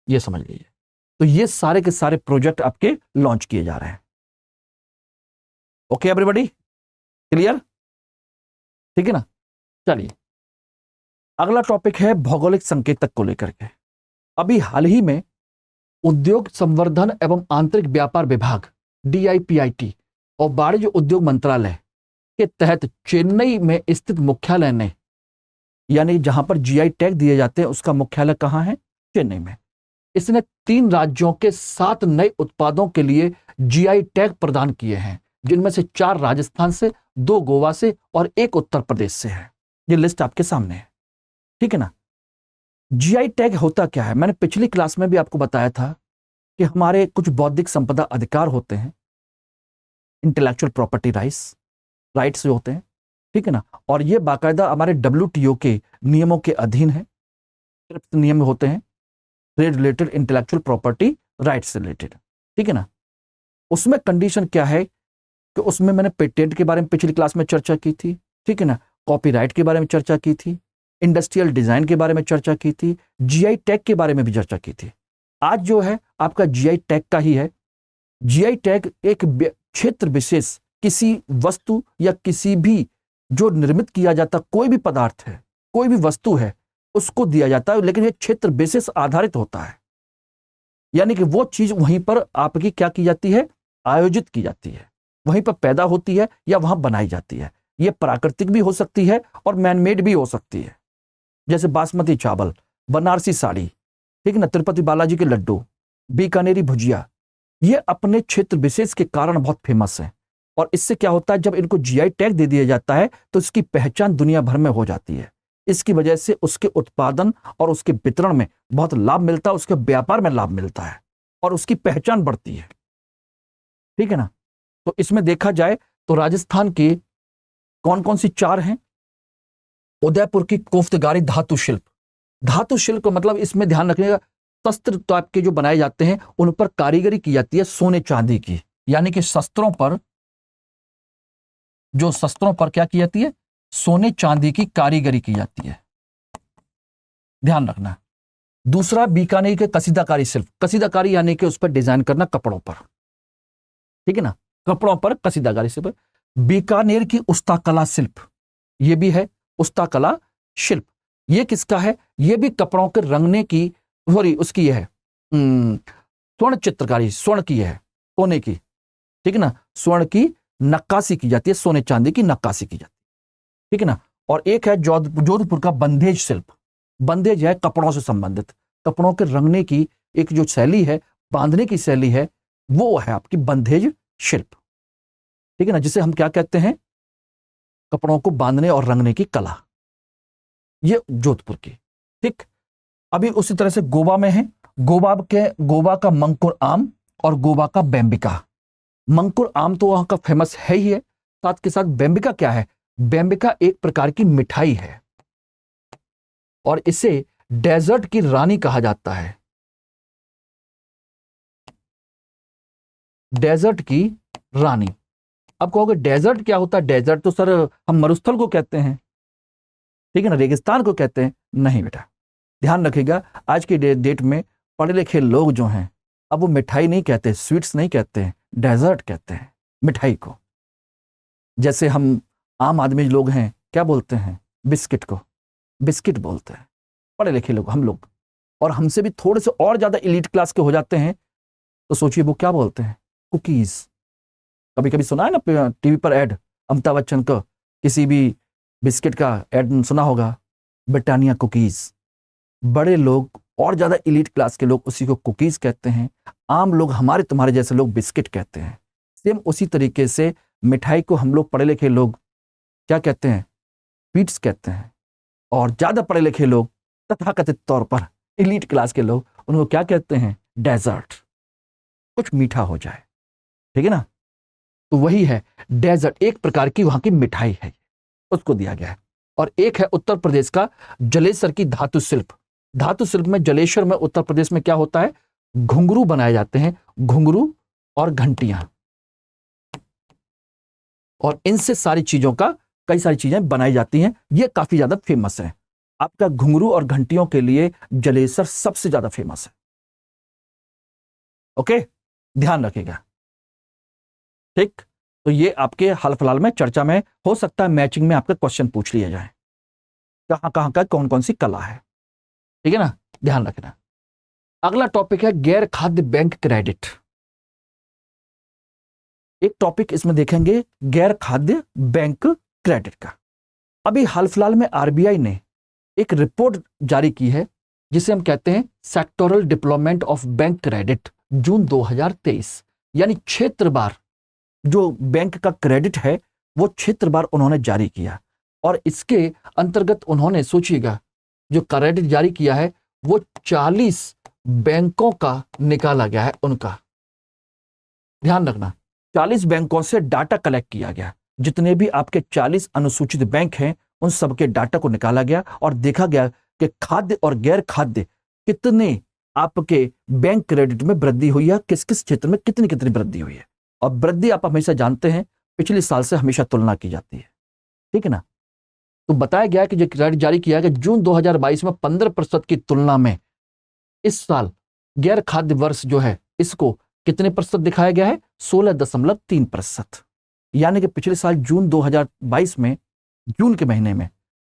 ये समझ लीजिए। तो ये सारे के सारे प्रोजेक्ट आपके लॉन्च किए जा रहे हैं। Okay everybody, clear? ठीक है ना। चलिए अगला टॉपिक है भौगोलिक संकेतक को लेकर के। अभी हाल ही में उद्योग संवर्धन एवं आंतरिक व्यापार विभाग DIPIT और वाणिज्य उद्योग मंत्रालय के तहत चेन्नई में स्थित मुख्यालय ने, यानी जहां पर GI टैग दिए जाते हैं उसका मुख्यालय कहां है, चेन्नई में। इसने 3 राज्यों के 7 नए उत्पादों के लिए GI टैग प्रदान किए हैं, जिनमें से 4 राजस्थान से, 2 गोवा से और 1 उत्तर प्रदेश से है। ये लिस्ट आपके सामने है। ठीक है ना। GI टैग होता क्या है, मैंने पिछली क्लास में भी आपको बताया था कि हमारे कुछ बौद्धिक संपदा अधिकार होते हैं, इंटेलेक्चुअल प्रॉपर्टी राइट्स जो होते हैं। ठीक है ना। और ये बाकायदा हमारे WTO के नियमों के अधीन है, सिर्फ नियम होते हैं trade related, intellectual property rights से रिलेटेड। ठीक है ना। उसमें कंडीशन क्या है कि उसमें मैंने पेटेंट के बारे में पिछली क्लास में चर्चा की थी। ठीक है ना। कॉपीराइट के बारे में चर्चा की थी, इंडस्ट्रियल डिजाइन के बारे में चर्चा की थी, GI टैग के बारे में भी चर्चा की थी। आज जो है आपका GI टैग का ही है। GI टैग एक क्षेत्र विशेष किसी वस्तु या किसी भी जो निर्मित किया जाता कोई भी पदार्थ है, कोई भी वस्तु है, उसको दिया जाता है, लेकिन ये क्षेत्र विशेष आधारित होता है। यानी कि वो चीज वहीं पर आपकी क्या की जाती है, आयोजित की जाती है, वहीं पर पैदा होती है या वहां बनाई जाती है। ये प्राकृतिक भी हो सकती है और मैनमेड भी हो सकती है, जैसे बासमती चावल, बनारसी साड़ी, ठीक है ना, तिरुपति बालाजी के लड्डू, बीकानेरी भुजिया, ये अपने क्षेत्र विशेष के कारण बहुत फेमस है। और इससे क्या होता है, जब इनको GI टैग दे दिया जाता है तो इसकी पहचान दुनिया भर में हो जाती है। इसकी वजह से उसके उत्पादन और उसके वितरण में बहुत लाभ मिलता है, उसके व्यापार में लाभ मिलता है और उसकी पहचान बढ़ती है। ठीक है ना। तो इसमें देखा जाए तो राजस्थान के कौन कौन सी 4 हैं। उदयपुर की कोफ्तगारी धातु शिल्प, धातु शिल्प मतलब इसमें ध्यान रखिएगा, शस्त्र तो आपके जो बनाए जाते हैं उन पर कारीगरी की जाती है सोने चांदी की, यानी कि शस्त्रों पर क्या की जाती है, सोने चांदी की कारीगरी की जाती है, ध्यान रखना। दूसरा बीकानेर के कसीदाकारी शिल्प, कसीदाकारी यानी कि उस पर डिजाइन करना कपड़ों पर, ठीक है ना, कपड़ों पर कसीदाकारी शिल्प। बीकानेर की उस्ताकला शिल्प, ये भी है उस्ताकला शिल्प। ये किसका है, ये भी कपड़ों के रंगने की, सॉरी उसकी है स्वर्ण चित्रकारी, स्वर्ण की है, सोने की, ठीक है ना, स्वर्ण की नक्काशी की जाती है, सोने चांदी की नक्काशी की जाती है, ठीक है ना। और एक है जोधपुर का बंधेज शिल्प, बंधेज है कपड़ों से संबंधित, कपड़ों के रंगने की एक जो शैली है, बांधने की शैली है, वो है आपकी बंधेज शिल्प। ठीक है ना, जिसे हम क्या कहते हैं, कपड़ों को बांधने और रंगने की कला, ये जोधपुर की। ठीक, अभी उसी तरह से गोवा में है। गोवा का मंकुर आम और गोवा का बेम्बिका। मंकुर आम तो वहां का फेमस है ही है, साथ के साथ बेम्बिका क्या है, बेम्बिका एक प्रकार की मिठाई है और इसे डेजर्ट की रानी कहा जाता है। डेजर्ट की रानी। अब कहोगे डेजर्ट क्या होता है? डेजर्ट तो सर हम मरुस्थल को कहते हैं, ठीक है ना, रेगिस्तान को कहते हैं। नहीं बेटा, ध्यान रखिएगा, आज की डेट में पढ़े लिखे लोग जो हैं, अब वो मिठाई नहीं कहते, स्वीट्स नहीं कहते हैं, डेजर्ट कहते हैं मिठाई को। जैसे हम आम आदमी लोग हैं, क्या बोलते हैं? बिस्किट को बिस्किट बोलते हैं पढ़े लिखे लोग, हम लोग। और हमसे भी थोड़े से और ज्यादा एलीट क्लास के हो जाते हैं तो सोचिए वो क्या बोलते हैं? कुकीज। कभी कभी सुना है ना टीवी पर ऐड, अमिताभ बच्चन का किसी भी बिस्किट का ऐड सुना होगा, ब्रिटानिया कुकीज। बड़े लोग और ज्यादा एलीट क्लास के लोग उसी को कुकीज कहते हैं, आम लोग हमारे तुम्हारे जैसे लोग बिस्किट कहते हैं। सेम उसी तरीके से मिठाई को हम लोग पढ़े लिखे लोग क्या कहते हैं? स्वीट्स कहते हैं। और ज्यादा पढ़े लिखे लोग तथाकथित तौर पर एलीट क्लास के लोग उनको क्या कहते हैं? डेजर्ट, कुछ मीठा हो जाए, ठीक है ना। तो वही है डेजर्ट, एक प्रकार की वहां की मिठाई है, उसको दिया गया है। और एक है उत्तर प्रदेश का जलेसर की धातु शिल्प। धातु शिल्प में जलेश्वर में उत्तर प्रदेश में क्या होता है? घुंघरू बनाए जाते हैं, घुंघरू और घंटियां, और इनसे सारी चीजों का कई सारी चीजें बनाई जाती हैं। ये काफी ज्यादा फेमस है। आपका घुंघरू और घंटियों के लिए जलेसर सबसे ज्यादा फेमस है। ओके, ध्यान रखिएगा। ठीक, तो ये आपके हाल फिलहाल में चर्चा में हो सकता है, मैचिंग में आपके क्वेश्चन पूछ लिए जाए, कहां कहां का कौन कौन सी कला है, ठीक है ना, ध्यान रखना। अगला टॉपिक है गैर खाद्य बैंक क्रेडिट। एक टॉपिक इसमें देखेंगे गैर खाद्य बैंक क्रेडिट का। अभी हाल फिलहाल में आरबीआई ने एक रिपोर्ट जारी की है जिसे हम कहते हैं sectoral deployment of bank credit June 2023, यानी क्षेत्रवार जो बैंक का क्रेडिट है वो क्षेत्रवार उन्होंने जारी किया। और इसके अंतर्गत उन्होंने, सोचिएगा, जो क्रेडिट जारी किया है वो 40 बैंकों का निकाला गया है उनका। ध्यान रखना, 40 बैंकों से डाटा कलेक्ट किया गया। जितने भी आपके 40 अनुसूचित बैंक हैं उन सबके डाटा को निकाला गया और देखा गया कि खाद्य और गैर खाद्य कितने आपके बैंक क्रेडिट में वृद्धि हुई है, किस किस क्षेत्र में कितनी कितनी वृद्धि हुई है। और वृद्धि आप हमेशा जानते हैं पिछले साल से हमेशा तुलना की जाती है, ठीक है ना। तो बताया गया कि जो क्रेडिट जारी किया गया जून 2022 में 15% की तुलना में इस साल गैर खाद्य वर्ष जो है इसको कितने प्रतिशत दिखाया गया है? 16.3%। यानी कि पिछले साल जून 2022 में, जून के महीने में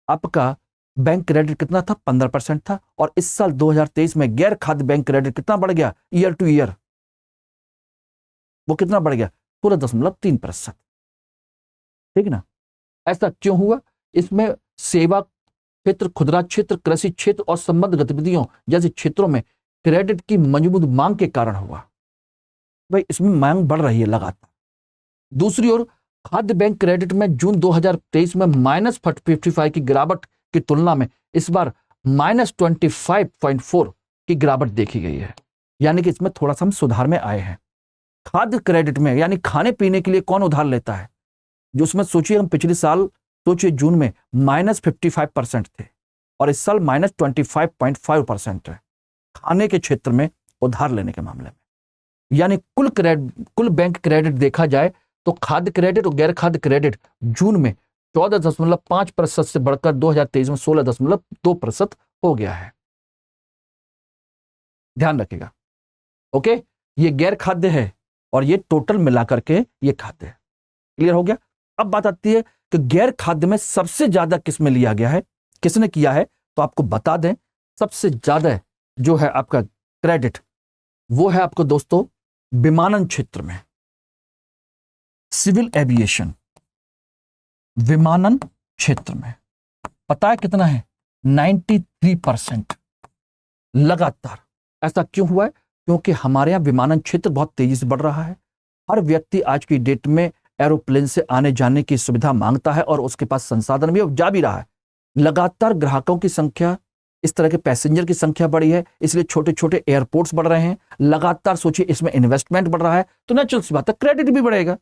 आपका बैंक क्रेडिट कितना था? 15% था। और इस साल 2023 में गैर खाद्य बैंक क्रेडिट कितना बढ़ गया? ईयर टू ईयर वो कितना बढ़ गया? 16.3%, ठीक है ना। ऐसा क्यों हुआ? इसमें सेवा क्षेत्र, खुदरा क्षेत्र, कृषि क्षेत्र और संबद्ध गतिविधियों जैसे क्षेत्रों में क्रेडिट की मजबूत मांग के कारण हुआ। भाई इसमें मांग बढ़ रही है लगातार। दूसरी ओर खाद्य बैंक क्रेडिट में जून 2023 में -55 की गिरावट की तुलना में इस बार -25.4 की गिरावट देखी गई है। यानी कि इसमें थोड़ा सा हम सुधार में आए हैं। खाद्य क्रेडिट में, यानी खाने पीने के लिए कौन उधार लेता है, जो उसमें सोचिए हम पिछले साल सोचिए जून में -55% थे और इस साल -25.5% है खाने के क्षेत्र में उधार लेने के मामले में। यानी कुल बैंक क्रेडिट देखा जाए तो खाद्य क्रेडिट और गैर खाद्य क्रेडिट जून में 14.5% से बढ़कर 2023 में 16.2% हो गया है। ध्यान रखिएगा, ओके। ये गैर खाद्य है और ये टोटल मिलाकर के ये खाद्य है। क्लियर हो गया? अब बात आती है कि गैर खाद्य में सबसे ज्यादा किसमें लिया गया है, किसने किया है? तो आपको बता दें, सबसे ज्यादा जो है आपका क्रेडिट वो है आपको दोस्तों विमानन क्षेत्र में, सिविल एविएशन, विमानन क्षेत्र में। पता है कितना है? 93%। लगातार। ऐसा क्यों हुआ है? क्योंकि हमारे यहाँ विमानन क्षेत्र बहुत तेजी से बढ़ रहा है। हर व्यक्ति आज की डेट में एरोप्लेन से आने जाने की सुविधा मांगता है और उसके पास संसाधन भी जा भी रहा है। लगातार ग्राहकों की संख्या, इस तरह के पैसेंजर की संख्या बढ़ी है, इसलिए छोटे छोटे एयरपोर्ट्स बढ़ रहे हैं। लगातार सोचिए इसमें इन्वेस्टमेंट बढ़ रहा है, तो नेचुरल सी बात है क्रेडिट भी बढ़ेगा।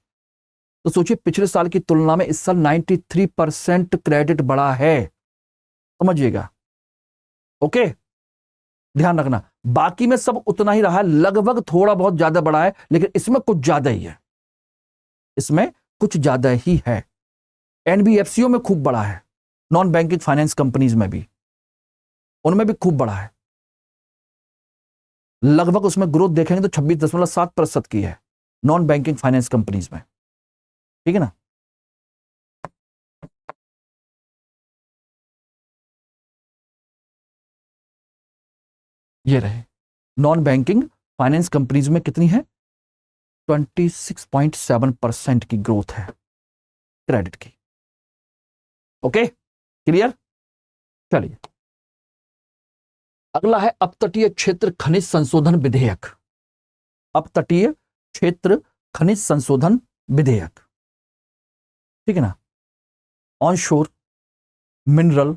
तो सोचिए पिछले साल की तुलना में इस साल 93% क्रेडिट बढ़ा है, समझिएगा। ओके, ध्यान रखना। बाकी में सब उतना ही रहा है, लगभग थोड़ा बहुत ज्यादा बढ़ा है, लेकिन इसमें कुछ ज्यादा ही है, इसमें कुछ ज्यादा ही है। एनबीएफसीओ में खूब बढ़ा है, नॉन बैंकिंग फाइनेंस कंपनीज में भी, उनमें भी खूब बढ़ा है। लगभग उसमें ग्रोथ देखेंगे तो 26.7% की है नॉन बैंकिंग फाइनेंस कंपनीज में, ठीक है ना। ये रहे नॉन बैंकिंग फाइनेंस कंपनीज में कितनी है? 26.7% की ग्रोथ है क्रेडिट की। Okay, clear. चलिए अगला है अपतटीय क्षेत्र खनिज संशोधन विधेयक। अपतटीय क्षेत्र खनिज संशोधन विधेयक, ठीक है ना। ऑनशोर मिनरल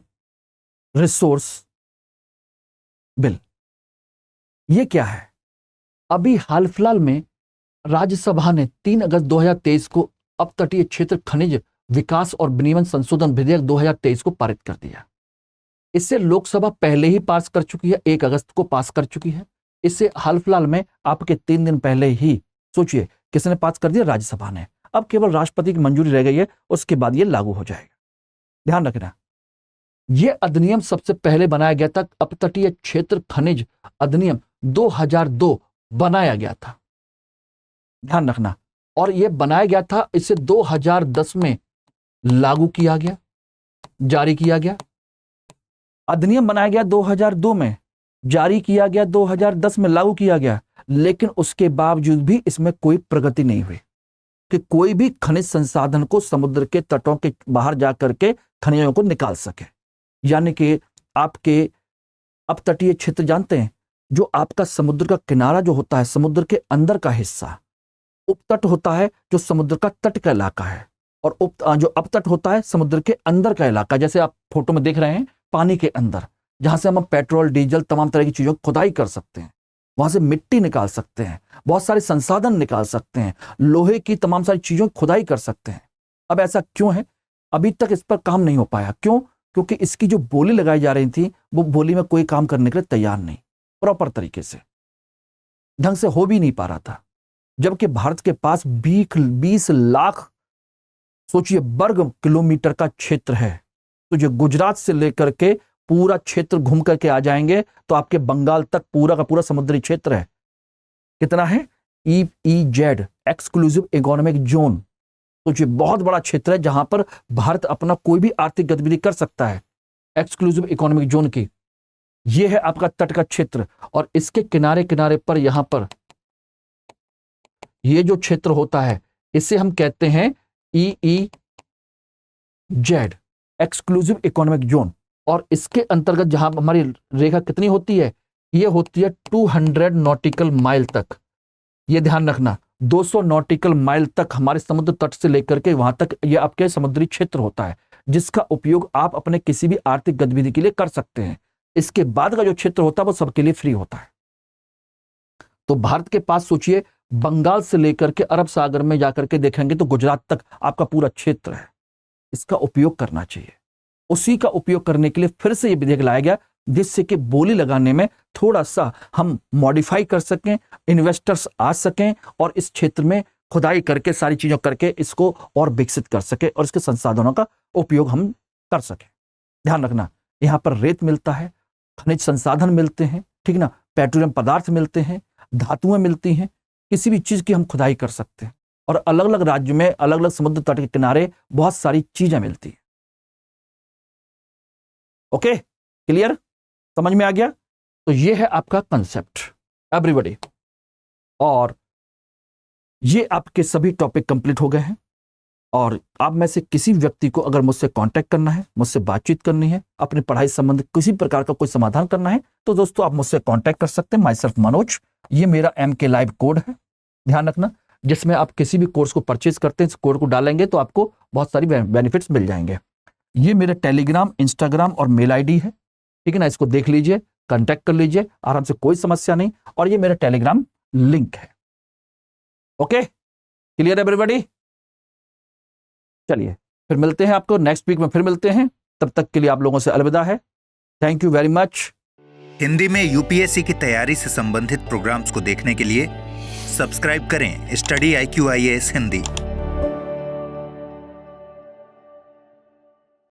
रिसोर्स बिल, ये क्या है? अभी हाल फिलहाल में राज्यसभा ने 3 अगस्त 2023 को अपतटीय क्षेत्र खनिज विकास और विनियमन संशोधन विधेयक 2023 को पारित कर दिया। इससे लोकसभा पहले ही पास कर चुकी है, 1 अगस्त को पास कर चुकी है। इससे हाल फिलहाल में आपके 3 दिन पहले ही सोचिए किसने पास कर दिया? राज्यसभा ने। अब केवल राष्ट्रपति की मंजूरी रह गई है, उसके बाद यह लागू हो जाएगा। ध्यान रखना, यह अधिनियम सबसे पहले बनाया गया था, अपतटीय क्षेत्र खनिज अधिनियम 2002 बनाया गया था, ध्यान रखना। और यह बनाया गया था, इसे 2010 में लागू किया गया, जारी किया गया। अधिनियम बनाया गया 2002 में, जारी किया गया 2010 में, लागू किया गया, लेकिन उसके बावजूद भी इसमें कोई प्रगति नहीं हुई कि कोई भी खनिज संसाधन को समुद्र के तटों के बाहर जाकर के खनिजों को निकाल सके। यानी कि आपके अपतटीय क्षेत्र जानते हैं, जो आपका समुद्र का किनारा जो होता है, समुद्र के अंदर का हिस्सा, उपतट होता है जो समुद्र का तट का इलाका है, और जो अपतट होता है समुद्र के अंदर का इलाका। जैसे आप फोटो में देख रहे हैं, पानी के अंदर, जहां से हम पेट्रोल डीजल तमाम तरह की चीजों की खुदाई कर सकते हैं, वहां से मिट्टी निकाल सकते हैं, बहुत सारे संसाधन निकाल सकते हैं, लोहे की तमाम सारी चीजों की खुदाई कर सकते हैं। अब ऐसा क्यों है? अभी तक इस पर काम नहीं हो पाया। क्यों? क्योंकि इसकी जो बोली लगाई जा रही थी, वो बोली में कोई काम करने के लिए तैयार नहीं, प्रॉपर तरीके से ढंग से हो भी नहीं पा रहा था। जबकि भारत के पास 20 लाख सोचिए वर्ग किलोमीटर का क्षेत्र है। तो जो गुजरात से लेकर के पूरा क्षेत्र घूम करके आ जाएंगे तो आपके बंगाल तक पूरा का पूरा समुद्री क्षेत्र है। कितना है? EEZ, exclusive economic zone. तो ये बहुत बड़ा क्षेत्र है जहां पर भारत अपना कोई भी आर्थिक गतिविधि कर सकता है, एक्सक्लूसिव इकोनॉमिक जोन की। यह है आपका तट का क्षेत्र, और इसके किनारे किनारे पर यहां पर यह जो क्षेत्र होता है, इसे हम कहते हैं EEZ, एक्सक्लूसिव इकोनॉमिक जोन। और इसके अंतर्गत जहां हमारी रेखा कितनी होती है? यह होती है 200 नॉटिकल माइल तक। यह ध्यान रखना, 200 नॉटिकल माइल तक हमारे समुद्र तट से लेकर के वहां तक यह आपके समुद्री क्षेत्र होता है, जिसका उपयोग आप अपने किसी भी आर्थिक गतिविधि के लिए कर सकते हैं। इसके बाद का जो क्षेत्र होता है वो सबके लिए फ्री होता है। तो भारत के पास सोचिए, बंगाल से लेकर के अरब सागर में जाकर के देखेंगे तो गुजरात तक आपका पूरा क्षेत्र है। इसका उपयोग करना चाहिए। उसी का उपयोग करने के लिए फिर से यह विधेयक लाया गया, जिससे कि बोली लगाने में थोड़ा सा हम मॉडिफाई कर सकें, इन्वेस्टर्स आ सकें और इस क्षेत्र में खुदाई करके सारी चीजों करके इसको और विकसित कर सके और इसके संसाधनों का उपयोग हम कर सकें। ध्यान रखना, यहां पर रेत मिलता है, खनिज संसाधन मिलते हैं, ठीक ना, पेट्रोलियम पदार्थ मिलते हैं, धातुएं मिलती हैं, किसी भी चीज की हम खुदाई कर सकते हैं। और अलग अलग राज्य में अलग अलग समुद्र तट के किनारे बहुत सारी चीजें मिलती हैं। Okay, clear? समझ में आ गया? तो ये है आपका कंसेप्ट एवरीबॉडी। और ये आपके सभी टॉपिक कंप्लीट हो गए हैं। और आप में से किसी व्यक्ति को अगर मुझसे कांटेक्ट करना है, मुझसे बातचीत करनी है, अपनी पढ़ाई संबंधित किसी प्रकार का कोई समाधान करना है, तो दोस्तों आप मुझसे कांटेक्ट कर सकते हैं। माई सेल्फ मनोज, ये मेरा MK लाइव कोड है, ध्यान रखना, जिसमें आप किसी भी कोर्स को परचेज करते हैं, इस कोड को डालेंगे तो आपको बहुत सारी बेनिफिट्स मिल जाएंगे। ये मेरा टेलीग्राम, इंस्टाग्राम और मेल ID है, ठीक है ना। इसको देख लीजिए, कांटेक्ट कर लीजिए आराम से, कोई समस्या नहीं। और ये मेरा टेलीग्राम लिंक है। Okay, clear everybody? चलिए फिर मिलते हैं, आपको नेक्स्ट वीक में फिर मिलते हैं। तब तक के लिए आप लोगों से अलविदा है। Thank you very much. Hindi में UPSC की तैयारी से संबंधित प्रोग्राम्स को देखने के लिए सब्सक्राइब करें स्टडी IQ IAS हिंदी।